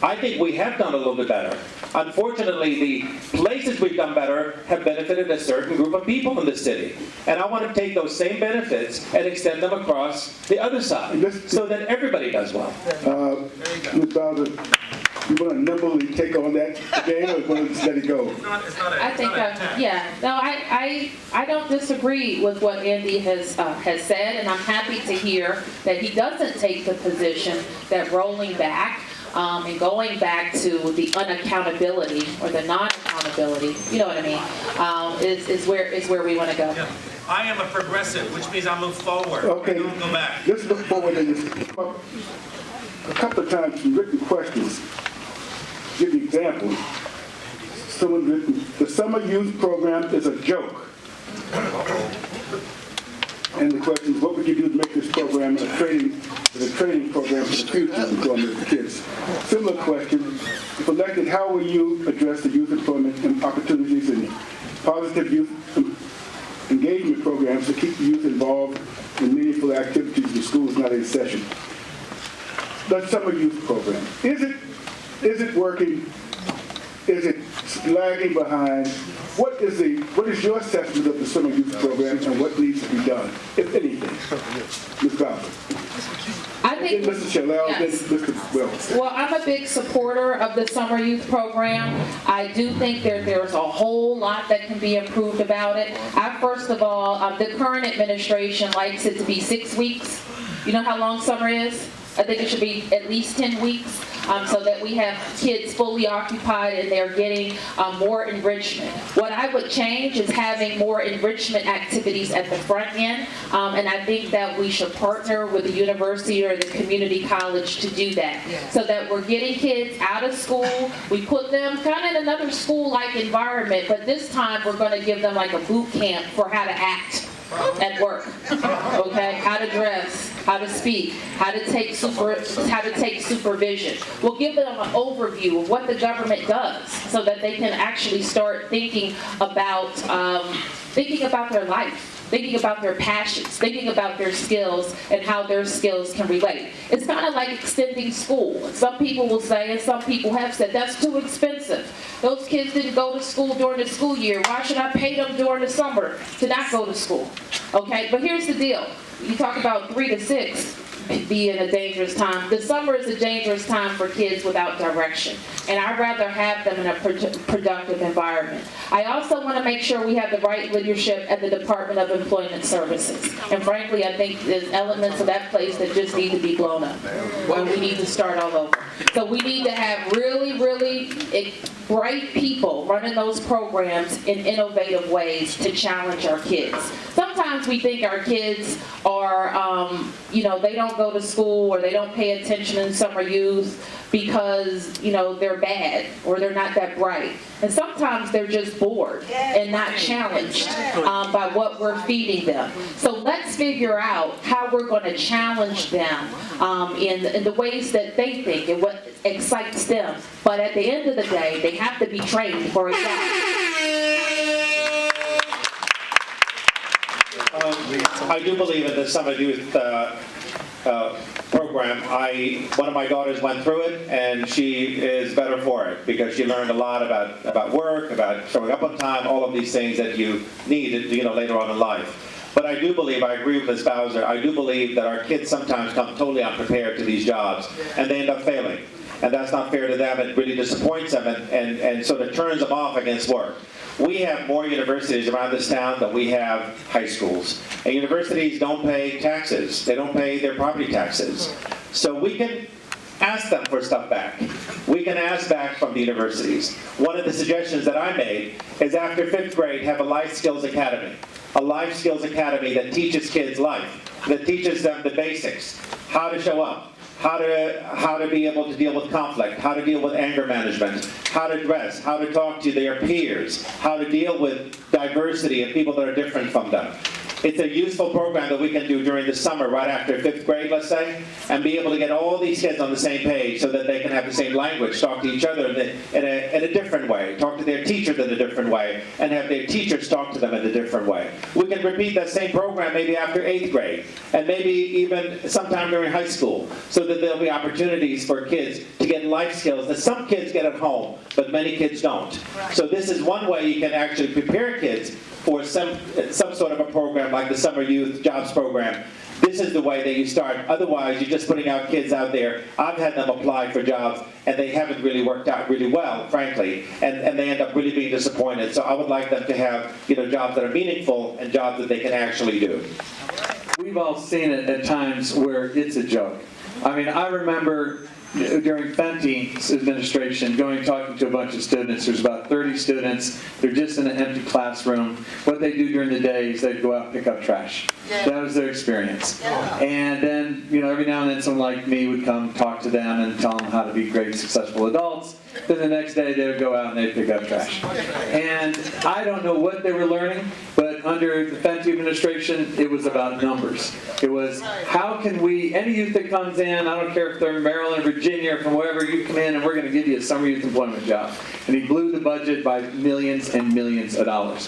I think we have done a little bit better. Unfortunately, the places we've done better have benefited a certain group of people in the city. And I want to take those same benefits and extend them across the other side so that everybody does well. Ms. Bowser, you want to nimbly take on that again, or want to just let it go? I don't disagree with what Andy has said, and I'm happy to hear that he doesn't take the position that rolling back and going back to the unaccountability or the non-accountability, you know what I mean, is where we want to go. Yeah. I am a progressive, which means I move forward. Okay. I don't go back. Let's look forward and just a couple of times in written questions, give you examples someone written, the summer youth program is a joke. And the question is, what would you do to make this program a training program for the future employment of the kids? Similar question, if elected, how will you address the youth employment and opportunities and positive youth engagement programs to keep the youth involved in meaningful activities when school is not in session? The summer youth program, is it working? Is it lagging behind? What is your assessment of the summer youth program and what needs to be done, if anything? Ms. Bowser. I think, Mr. Shalell, yes. Mr. Wells. Well, I'm a big supporter of the summer youth program. I do think there's a whole lot that can be improved about it. First of all, the current administration likes it to be 6 weeks. You know how long summer is? I think it should be at least 10 weeks so that we have kids fully occupied and they're getting more enrichment. What I would change is having more enrichment activities at the front end, and I think that we should partner with the university or the community college to do that, so that we're getting kids out of school. We put them kind of in another school-like environment, but this time we're going to give them like a boot camp for how to act at work, okay? How to dress, how to speak, how to take supervision. We'll give them an overview of what the government does so that they can actually start thinking about their life, thinking about their passions, thinking about their skills and how their skills can relate. It's kind of like extending school. Some people will say, and some people have said, that's too expensive. Those kids didn't go to school during the school year. Why should I pay them during the summer to not go to school? Okay, but here's the deal. You talk about 3 to 6 being a dangerous time. The summer is a dangerous time for kids without direction, and I'd rather have them in a productive environment. I also want to make sure we have the right leadership at the Department of Employment Services, and frankly, I think there's elements of that place that just need to be blown up, and we need to start all over. So we need to have really, really bright people running those programs in innovative ways to challenge our kids. Sometimes we think our kids are, they don't go to school or they don't pay attention in summer youth because, they're bad or they're not that bright. And sometimes they're just bored and not challenged by what we're feeding them. So let's figure out how we're going to challenge them in the ways that they think and what excites them. But at the end of the day, they have to be trained for a job. I do believe in the summer youth program. One of my daughters went through it, and she is better for it because she learned a lot about work, about showing up on time, all of these things that you need, later on in life. But I do believe, I agree with Ms. Bowser, I do believe that our kids sometimes come totally unprepared to these jobs, and they end up failing. And that's not fair to them. It really disappoints them and sort of turns them off against work. We have more universities around this town than we have high schools. And universities don't pay taxes. They don't pay their property taxes. So we can ask them for stuff back. We can ask back from the universities. One of the suggestions that I made is after 5th grade, have a life skills academy. A life skills academy that teaches kids life, that teaches them the basics, how to show up, how to be able to deal with conflict, how to deal with anger management, how to dress, how to talk to their peers, how to deal with diversity and people that are different from them. It's a useful program that we can do during the summer, right after 5th grade, let's say, and be able to get all these kids on the same page so that they can have the same language, talk to each other in a different way, talk to their teachers in a different way, and have their teachers talk to them in a different way. We can repeat that same program maybe after 8th grade, and maybe even sometime during high school, so that there'll be opportunities for kids to get life skills that some kids get at home, but many kids don't. So this is one way you can actually prepare kids for some sort of a program like the Summer Youth Jobs Program. This is the way that you start. Otherwise, you're just putting out kids out there. I've had them apply for jobs, and they haven't really worked out really well, frankly, and they end up really being disappointed. So I would like them to have jobs that are meaningful and jobs that they can actually do. We've all seen it at times where it's a joke. I mean, I remember during Fenty's administration, talking to a bunch of students. There's about 30 students. They're just in an empty classroom. What they do during the day is they'd go out and pick up trash. Yeah. That was their experience. Yeah. And then, every now and then someone like me would come talk to them and tell them how to be great, successful adults. then the next day they would go out and they'd pick up trash. And I don't know what they were learning, but under the Fenty administration, it was about numbers. It was, how can we, any youth that comes in, I don't care if they're in Maryland, Virginia, or from wherever you come in, and we're going to give you a summer youth employment job. And he blew the budget by millions and millions of dollars.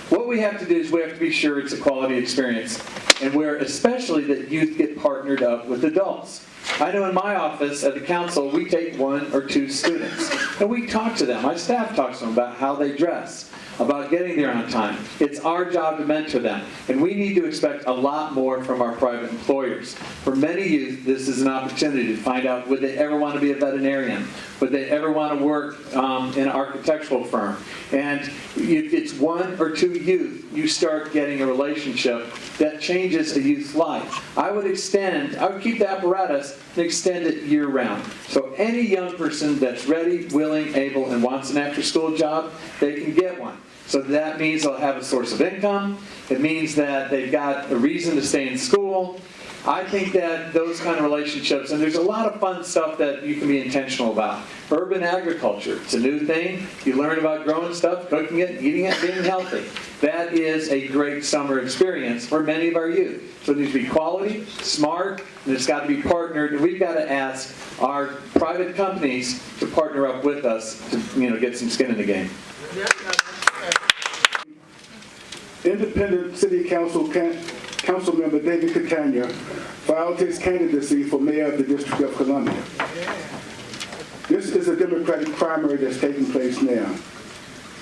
What we have to do is we have to be sure it's a quality experience, and where especially that youth get partnered up with adults. I know in my office at the council, we take 1 or 2 students, and we talk to them. My staff talks to them about how they dress, about getting there on time. It's our job to mentor them, and we need to expect a lot more from our private employers. For many youth, this is an opportunity to find out, would they ever want to be a veterinarian? Would they ever want to work in an architectural firm? And if it's 1 or 2 youth, you start getting a relationship that changes a youth's life. I would keep the apparatus and extend it year-round. So any young person that's ready, willing, able, and wants an after-school job, they can get one. So that means they'll have a source of income. It means that they've got a reason to stay in school. I think that those kind of relationships, and there's a lot of fun stuff that you can be intentional about. Urban agriculture, it's a new thing. You learn about growing stuff, cooking it, eating it, being healthy. That is a great summer experience for many of our youth. So it needs to be quality, smart, and it's got to be partnered. And we've got to ask our private companies to partner up with us to, get some skin in the game. Independent City Council Member David Catania filed his candidacy for mayor of the District of Columbia. This is a Democratic primary that's taking place now.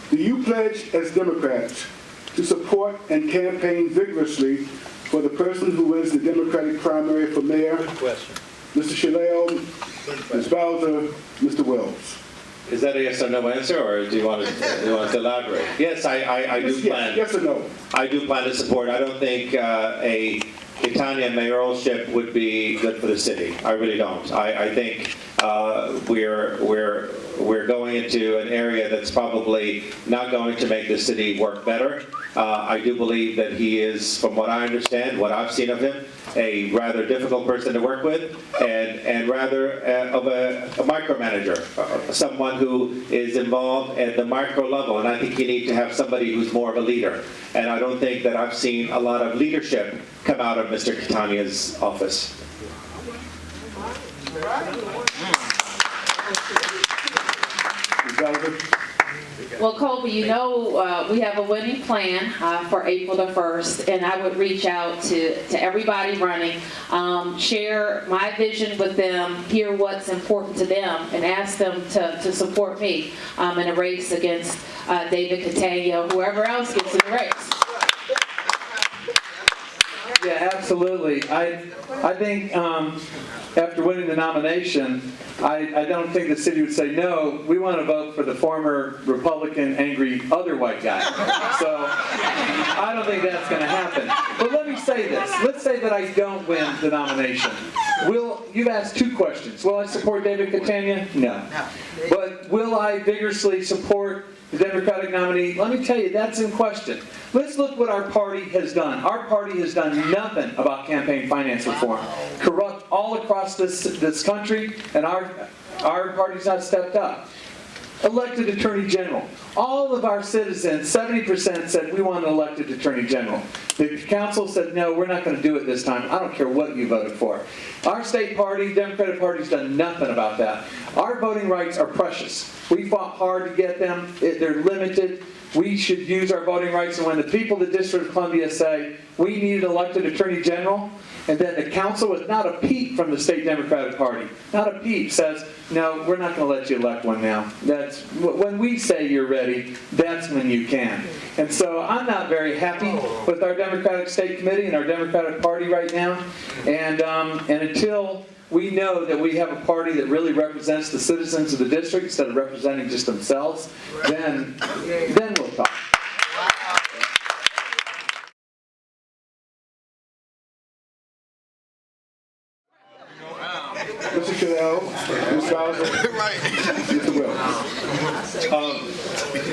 Do you pledge as Democrats to support and campaign vigorously for the person who wins the Democratic primary for mayor? Mr. Shalale, Ms. Bowser, Mr. Wells. Is that a yes or no answer, or do you want to elaborate? Yes, I do plan. Yes or no? I do plan to support. I don't think a Catania mayoralship would be good for the city. I really don't. I think we're going into an area that's probably not going to make the city work better. I do believe that he is, from what I understand, what I've seen of him, a rather difficult person to work with, and rather of a micromanager, someone who is involved at the micro level. And I think you need to have somebody who's more of a leader. And I don't think that I've seen a lot of leadership come out of Mr. Catania's office. Ms. Bowser? Well, Colby, we have a winning plan for April the 1st, and I would reach out to everybody running, share my vision with them, hear what's important to them, and ask them to support me in a race against David Catania, whoever else gets in the race. Yeah, absolutely. I think after winning the nomination, I don't think the city would say, no, we want to vote for the former Republican, angry, other white guy. So I don't think that's going to happen. But let me say this. Let's say that I don't win the nomination. You've asked 2 questions. Will I support David Catania? No. But will I vigorously support the Democratic nominee? Let me tell you, that's in question. Let's look what our party has done. Our party has done nothing about campaign finance reform. Corrupt all across this country, and our party's not stepped up. Elected Attorney General. All of our citizens, 70% said we want an elected Attorney General. The council said, no, we're not going to do it this time. I don't care what you voted for. Our state party, Democratic Party's done nothing about that. Our voting rights are precious. We fought hard to get them. They're limited. We should use our voting rights. And when the people of the District of Columbia say, we need an elected Attorney General, and then the council, with not a peep from the state Democratic Party, not a peep, says, no, we're not going to let you elect one now. That's when we say you're ready, that's when you can. And so I'm not very happy with our Democratic State Committee and our Democratic Party right now. And until we know that we have a party that really represents the citizens of the district instead of representing just themselves, then we'll talk. Mr. Chanel, Ms. Bowser, Mr. Wells.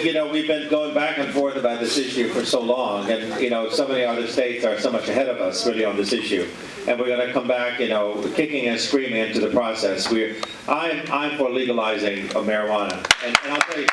You know, we've been going back and forth about this issue for so long, and, you know, so many other states are so much ahead of us really on this issue. And we're going to come back, you know, kicking and screaming into the process. I'm for legalizing of marijuana. And I'll tell you,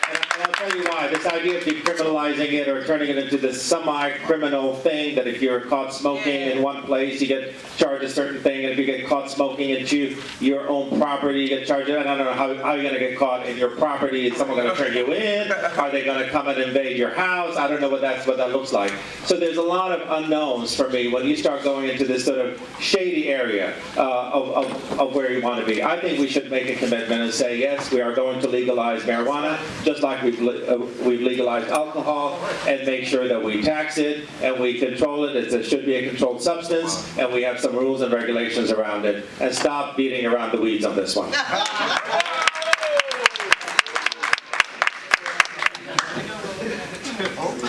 and I'll tell you why. This idea of decriminalizing it or turning it into this semi-criminal thing that if you're caught smoking in one place, you get charged a certain thing, and if you get caught smoking into your own property, you get charged. I don't know how you're going to get caught in your property. Is someone going to turn you in? Are they going to come and invade your house? I don't know what that looks like. So there's a lot of unknowns for me when you start going into this sort of shady area of where you want to be. I think we should make a commitment and say, yes, we are going to legalize marijuana, just like we've legalized alcohol, and make sure that we tax it and we control it. It should be a controlled substance, and we have some rules and regulations around it, and stop beating around the weeds on this one.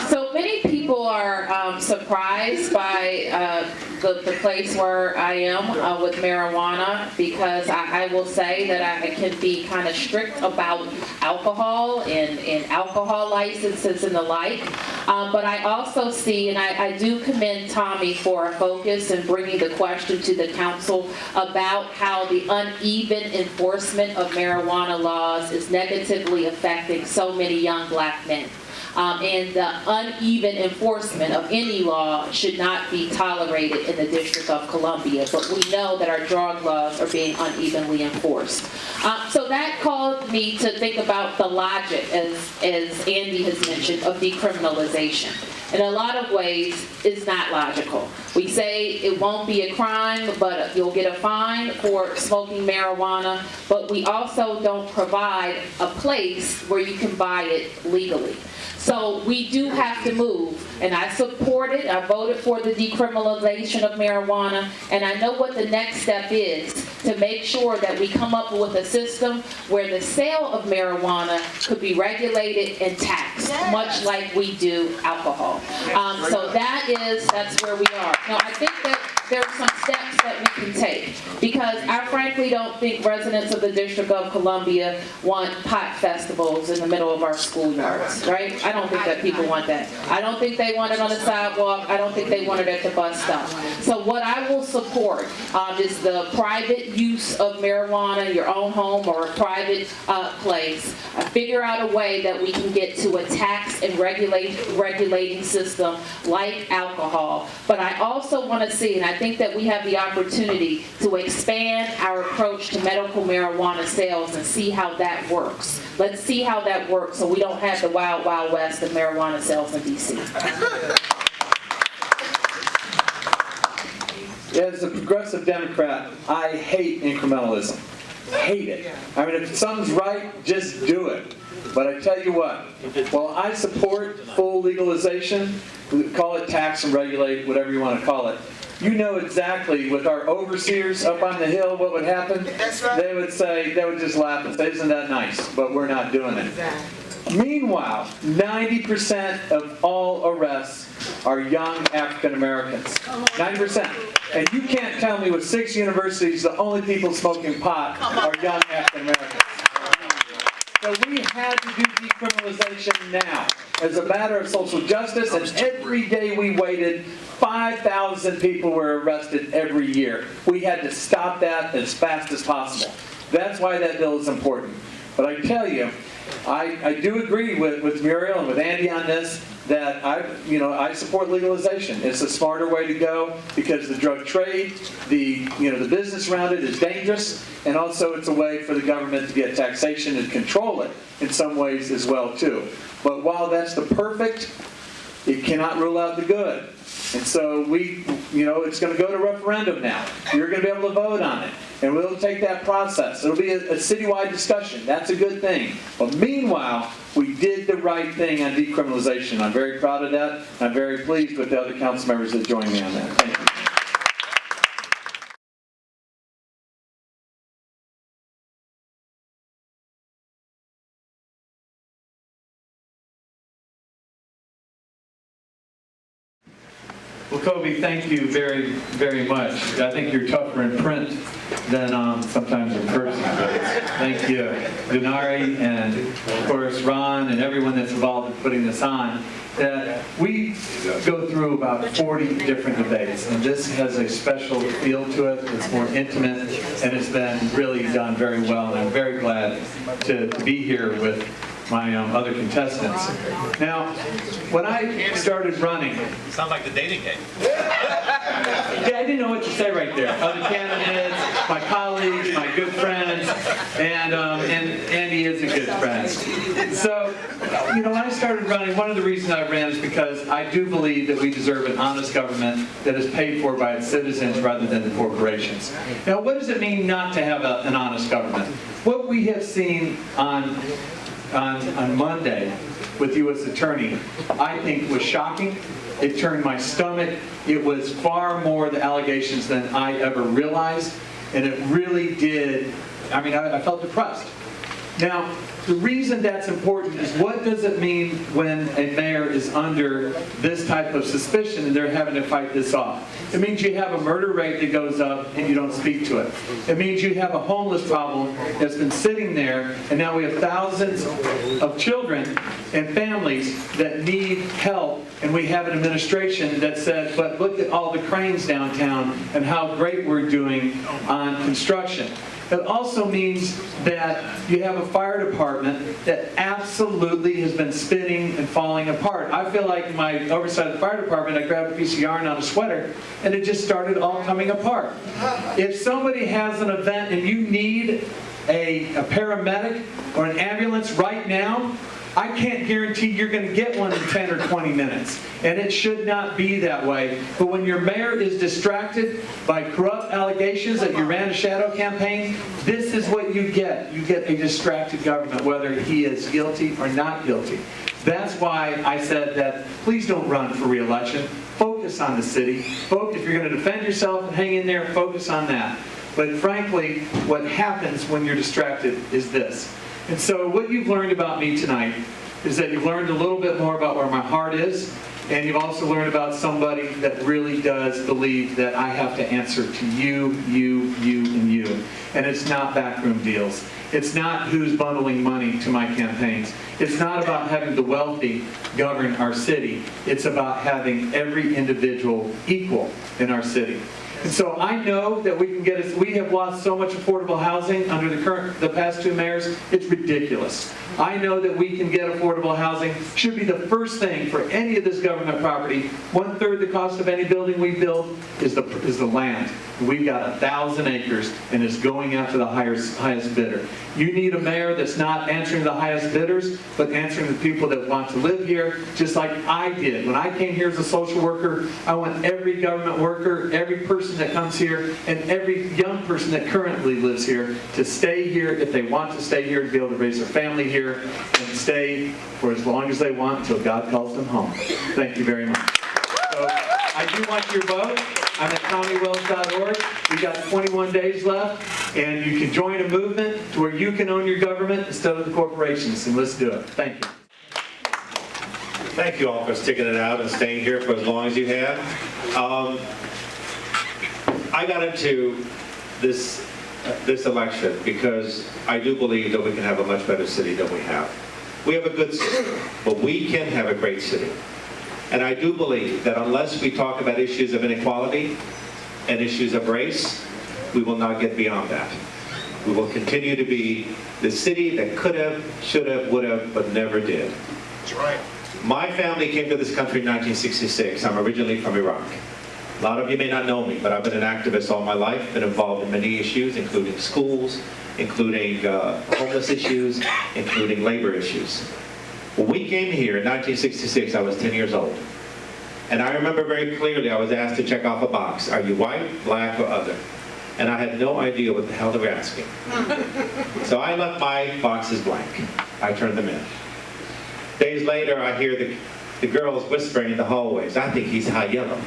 So many people are surprised by the place where I am with marijuana, because I will say that I can be kind of strict about alcohol and alcohol licenses and the like. But I also see, and I do commend Tommy for a focus in bringing the question to the council about how the uneven enforcement of marijuana laws is negatively affecting so many young black men. And the uneven enforcement of any law should not be tolerated in the District of Columbia, but we know that our drug laws are being unevenly enforced. So that called me to think about the logic, as Andy has mentioned, of decriminalization. In a lot of ways, it's not logical. We say it won't be a crime, but you'll get a fine for smoking marijuana, but we also don't provide a place where you can buy it legally. So we do have to move, and I support it. I voted for the decriminalization of marijuana, and I know what the next step is to make sure that we come up with a system where the sale of marijuana could be regulated and taxed, much like we do alcohol. So that's where we are. Now, I think that there are some steps that we can take, because I frankly don't think residents of the District of Columbia want pot festivals in the middle of our schoolyards, right? I don't think that people want that. I don't think they want it on the sidewalk. I don't think they want it at the bus stop. So what I will support is the private use of marijuana in your own home or a private place. Figure out a way that we can get to a tax and regulating system like alcohol. But I also want to see, and I think that we have the opportunity to expand our approach to medical marijuana sales and see how that works. Let's see how that works so we don't have the wild, wild west of marijuana sales in DC. As a progressive Democrat, I hate incrementalism. Hate it. I mean, if something's right, just do it. But I tell you what, while I support full legalization, call it tax and regulate, whatever you want to call it, you know exactly with our overseers up on the hill what would happen. That's right. They would just laugh and say, isn't that nice? But we're not doing it. Meanwhile, 90% of all arrests are young African Americans. 90%. And you can't tell me with 6 universities the only people smoking pot are young African Americans. So we had to do decriminalization now as a matter of social justice, and every day we waited, 5,000 people were arrested every year. We had to stop that as fast as possible. That's why that bill is important. But I tell you, I do agree with Muriel and with Andy on this, that I support legalization. It's a smarter way to go because the drug trade, the business around it is dangerous, and also it's a way for the government to get taxation and control it in some ways as well too. But while that's the perfect, it cannot rule out the good. And so it's going to go to referendum now. You're going to be able to vote on it. And we'll take that process. It'll be a citywide discussion. That's a good thing. But meanwhile, we did the right thing on decriminalization. I'm very proud of that. I'm very pleased with the other council members that joined me on that. Thank you. Well, Kobe, thank you very, very much. I think you're tougher in print than sometimes in person. Thank you. Denari and, of course, Ron and everyone that's involved in putting this on. We go through about 40 different debates, and this has a special feel to it. It's more intimate, and it's been really done very well, and I'm very glad to be here with my other contestants. Now, when I started running... Sounds like the dating game. Yeah, I didn't know what to say right there. Other candidates, my colleagues, my good friends, and Andy is a good friend. So, when I started running, one of the reasons I ran is because I do believe that we deserve an honest government that is paid for by its citizens rather than the corporations. Now, what does it mean not to have an honest government? What we have seen on Monday with U.S. Attorney, I think was shocking. It turned my stomach. It was far more the allegations than I ever realized. And it really did, I felt depressed. Now, the reason that's important is what does it mean when a mayor is under this type of suspicion and they're having to fight this off? It means you have a murder rate that goes up and you don't speak to it. It means you have a homeless problem that's been sitting there, and now we have thousands of children and families that need help, and we have an administration that said, but look at all the cranes downtown and how great we're doing on construction. It also means that you have a fire department that absolutely has been spinning and falling apart. I feel like my oversight of the fire department, I grabbed a piece of yarn on a sweater, and it just started all coming apart. If somebody has an event and you need a paramedic or an ambulance right now, I can't guarantee you're going to get one in 10 or 20 minutes. And it should not be that way. But when your mayor is distracted by corrupt allegations that you ran a shadow campaign, this is what you get. You get a distracted government, whether he is guilty or not guilty. That's why I said that please don't run for re-election. Focus on the city. If you're going to defend yourself and hang in there, focus on that. But frankly, what happens when you're distracted is this. And so what you've learned about me tonight is that you've learned a little bit more about where my heart is, and you've also learned about somebody that really does believe that I have to answer to you, and you. And it's not backroom deals. It's not who's bundling money to my campaigns. It's not about having the wealthy govern our city. It's about having every individual equal in our city. And so I know that we have lost so much affordable housing under the past two mayors, it's ridiculous. I know that we can get affordable housing. Should be the first thing for any of this government property. 1/3 the cost of any building we build is the land. We've got 1,000 acres and it's going after the highest bidder. You need a mayor that's not answering the highest bidders, but answering the people that want to live here, just like I did. When I came here as a social worker, I want every government worker, every person that comes here, and every young person that currently lives here to stay here if they want to stay here, to be able to raise their family here, and stay for as long as they want until God calls them home. Thank you very much. So I do want your vote. I'm at TommyWells.org. We've got 21 days left, and you can join a movement to where you can own your government instead of the corporations, and let's do it. Thank you. Thank you all for sticking it out and staying here for as long as you have. I got into this election because I do believe that we can have a much better city than we have. We have a good city, but we can have a great city. And I do believe that unless we talk about issues of inequality and issues of race, we will not get beyond that. We will continue to be the city that could have, should have, would have, but never did. That's right. My family came to this country in 1966. I'm originally from Iraq. A lot of you may not know me, but I've been an activist all my life, been involved in many issues, including schools, including homeless issues, including labor issues. When we came here in 1966, I was 10 years old. And I remember very clearly I was asked to check off a box. Are you white, black, or other? And I had no idea what the hell they were asking. So I left my boxes blank. I turned them in. Days later, I hear the girls whispering in the hallways, I think he's high yellow.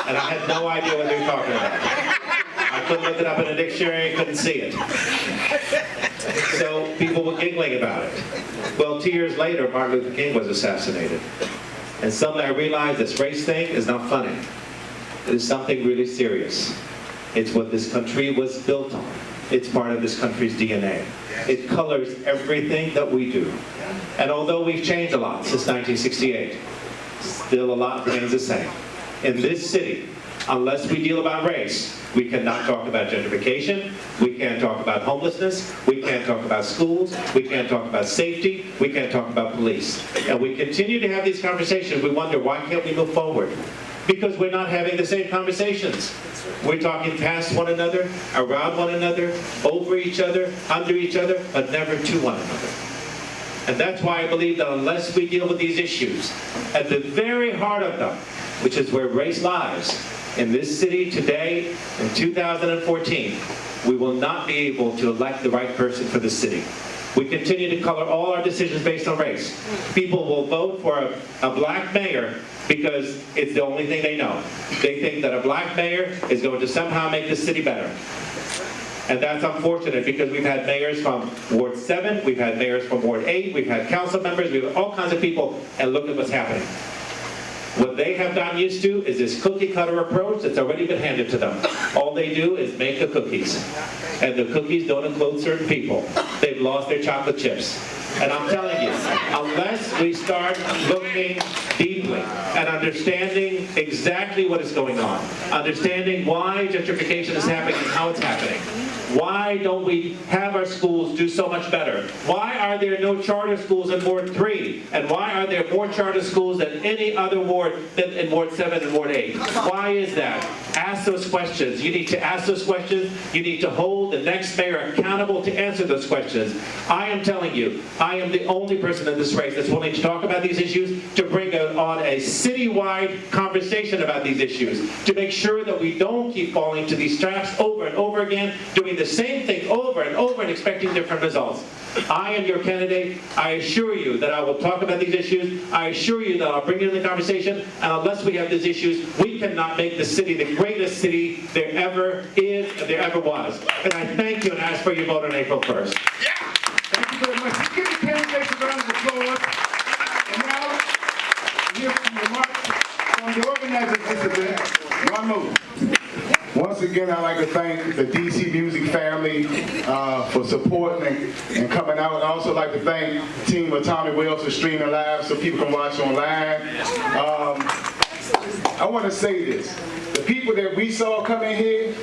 And I had no idea what they were talking about. I couldn't look it up in a dictionary, couldn't see it. So people were giggling about it. Well, 2 years later, Martin Luther King was assassinated. And suddenly I realized this race thing is not funny. It is something really serious. It's what this country was built on. It's part of this country's DNA. It colors everything that we do. And although we've changed a lot since 1968, still a lot remains the same. In this city, unless we deal about race, we cannot talk about gentrification, we can't talk about homelessness, we can't talk about schools, we can't talk about safety, we can't talk about police. And we continue to have these conversations. We wonder, why can't we move forward? Because we're not having the same conversations. We're talking past one another, around one another, over each other, under each other, but never to one another. And that's why I believe that unless we deal with these issues, at the very heart of them, which is where race lies, in this city today, in 2014, we will not be able to elect the right person for the city. We continue to color all our decisions based on race. People will vote for a black mayor because it's the only thing they know. They think that a black mayor is going to somehow make this city better. And that's unfortunate because we've had mayors from Ward 7, we've had mayors from Ward 8, we've had council members, we've had all kinds of people, and look at what's happening. What they have gotten used to is this cookie cutter approach that's already been handed to them. All they do is make the cookies. And the cookies don't include certain people. They've lost their chocolate chips. And I'm telling you, unless we start looking deeply and understanding exactly what is going on, understanding why gentrification is happening and how it's happening, why don't we have our schools do so much better? Why are there no charter schools in Ward 3? And why are there more charter schools than any other ward than in Ward 7 and Ward 8? Why is that? Ask those questions. You need to ask those questions. You need to hold the next mayor accountable to answer those questions. I am telling you, I am the only person in this race that's willing to talk about these issues, to bring on a citywide conversation about these issues, to make sure that we don't keep falling to these traps over and over again, doing the same thing over and over and expecting different results. I am your candidate. I assure you that I will talk about these issues. I assure you that I'll bring it in the conversation. And unless we have these issues, we cannot make the city the greatest city there ever is and there ever was. And I thank you and ask for your vote on April 1st. Yeah. Thank you very much. Give the candidates a round of applause. And now, hear some remarks from the organizers of this event. One move. Once again, I'd like to thank the DC-M.U.I.S.C family for supporting and coming out. I'd also like to thank the team of Tommy Wells for streaming live so people can watch online. I want to say this. The people that we saw come in here,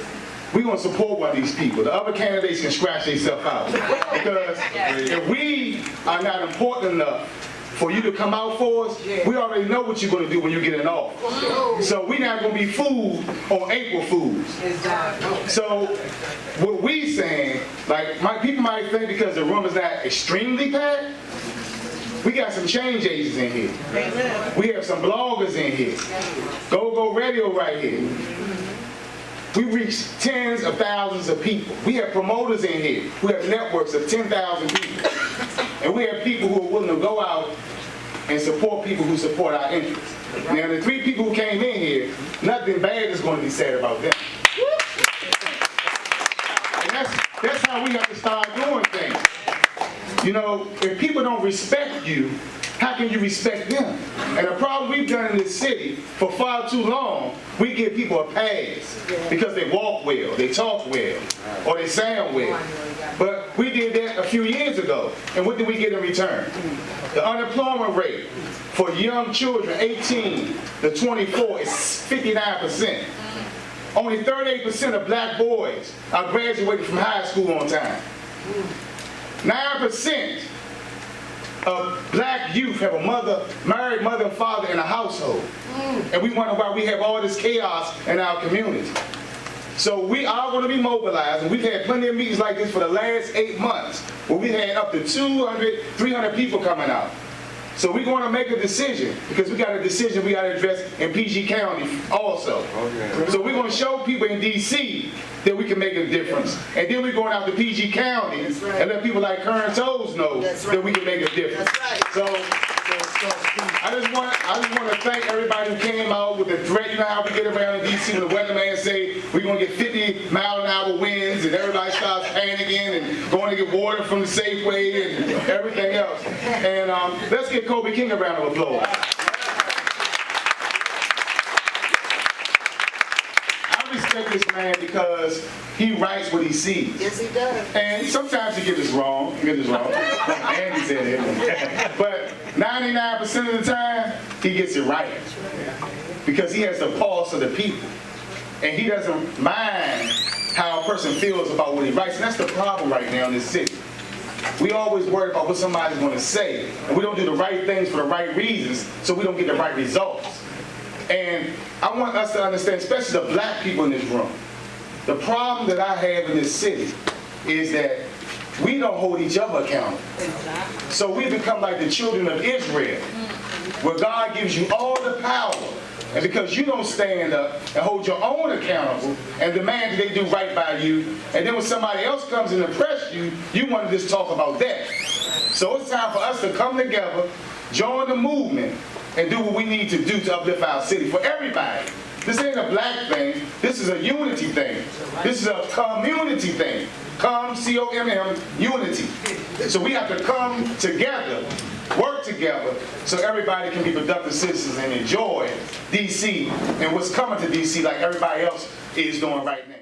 we're going to support one of these people. The other candidates can scratch themselves out. Because if we are not important enough for you to come out for us, we already know what you're going to do when you get in office. So we're not going to be fooled on April Fools. So what we saying, like people might think because the room is not extremely packed, we got some change agents in here. We have some bloggers in here. Go Radio right here. We reach tens of thousands of people. We have promoters in here. We have networks of 10,000 people. And we have people who are willing to go out and support people who support our interests. Now, the three people who came in here, nothing bad is going to be said about them. And that's how we have to start doing things. You know, if people don't respect you, how can you respect them? And the problem we've done in this city for far too long, we give people a pass because they walk well, they talk well, or they sound well. But we did that a few years ago, and what did we get in return? The unemployment rate for young children, 18 to 24, is 59%. Only 38% of black boys are graduating from high school on time. 9% of black youth have a married mother and father in a household. And we wonder why we have all this chaos in our community. So we are going to be mobilized, and we've had plenty of meetings like this for the last 8 months, where we had up to 200, 300 people coming out. So we're going to make a decision, because we got a decision we got to address in PG County also. Okay. So we're going to show people in DC that we can make a difference. And then we're going out to PG County and let people like Kern Toes know that we can make a difference. So I just want to thank everybody who came out with the threat. You know how we get around in DC when the weatherman say we're going to get 50-mile-an-hour winds, and everybody starts panicking and going to get water from the Safeway and everything else. And let's give Kobe King a round of applause. this man because he writes what he sees. Yes, he does. And sometimes he gets it wrong. Andy said it. But 99% of the time, he gets it right. Because he has the pulse of the people. And he doesn't mind how a person feels about what he writes. And that's the problem right now in this city. We always worry about what somebody's going to say. And we don't do the right things for the right reasons, so we don't get the right results. And I want us to understand, especially the black people in this room, the problem that I have in this city is that we don't hold each other accountable. So we become like the children of Israel, where God gives you all the power. And because you don't stand up and hold your own accountable and demand that they do right by you, and then when somebody else comes and oppress you, you want to just talk about that. So it's time for us to come together, join the movement, and do what we need to do to uplift our city for everybody. This ain't a black thing. This is a unity thing. This is a community thing. C-O-M-M, unity. So we have to come together, work together, so everybody can be productive citizens and enjoy DC and what's coming to DC like everybody else is doing right now.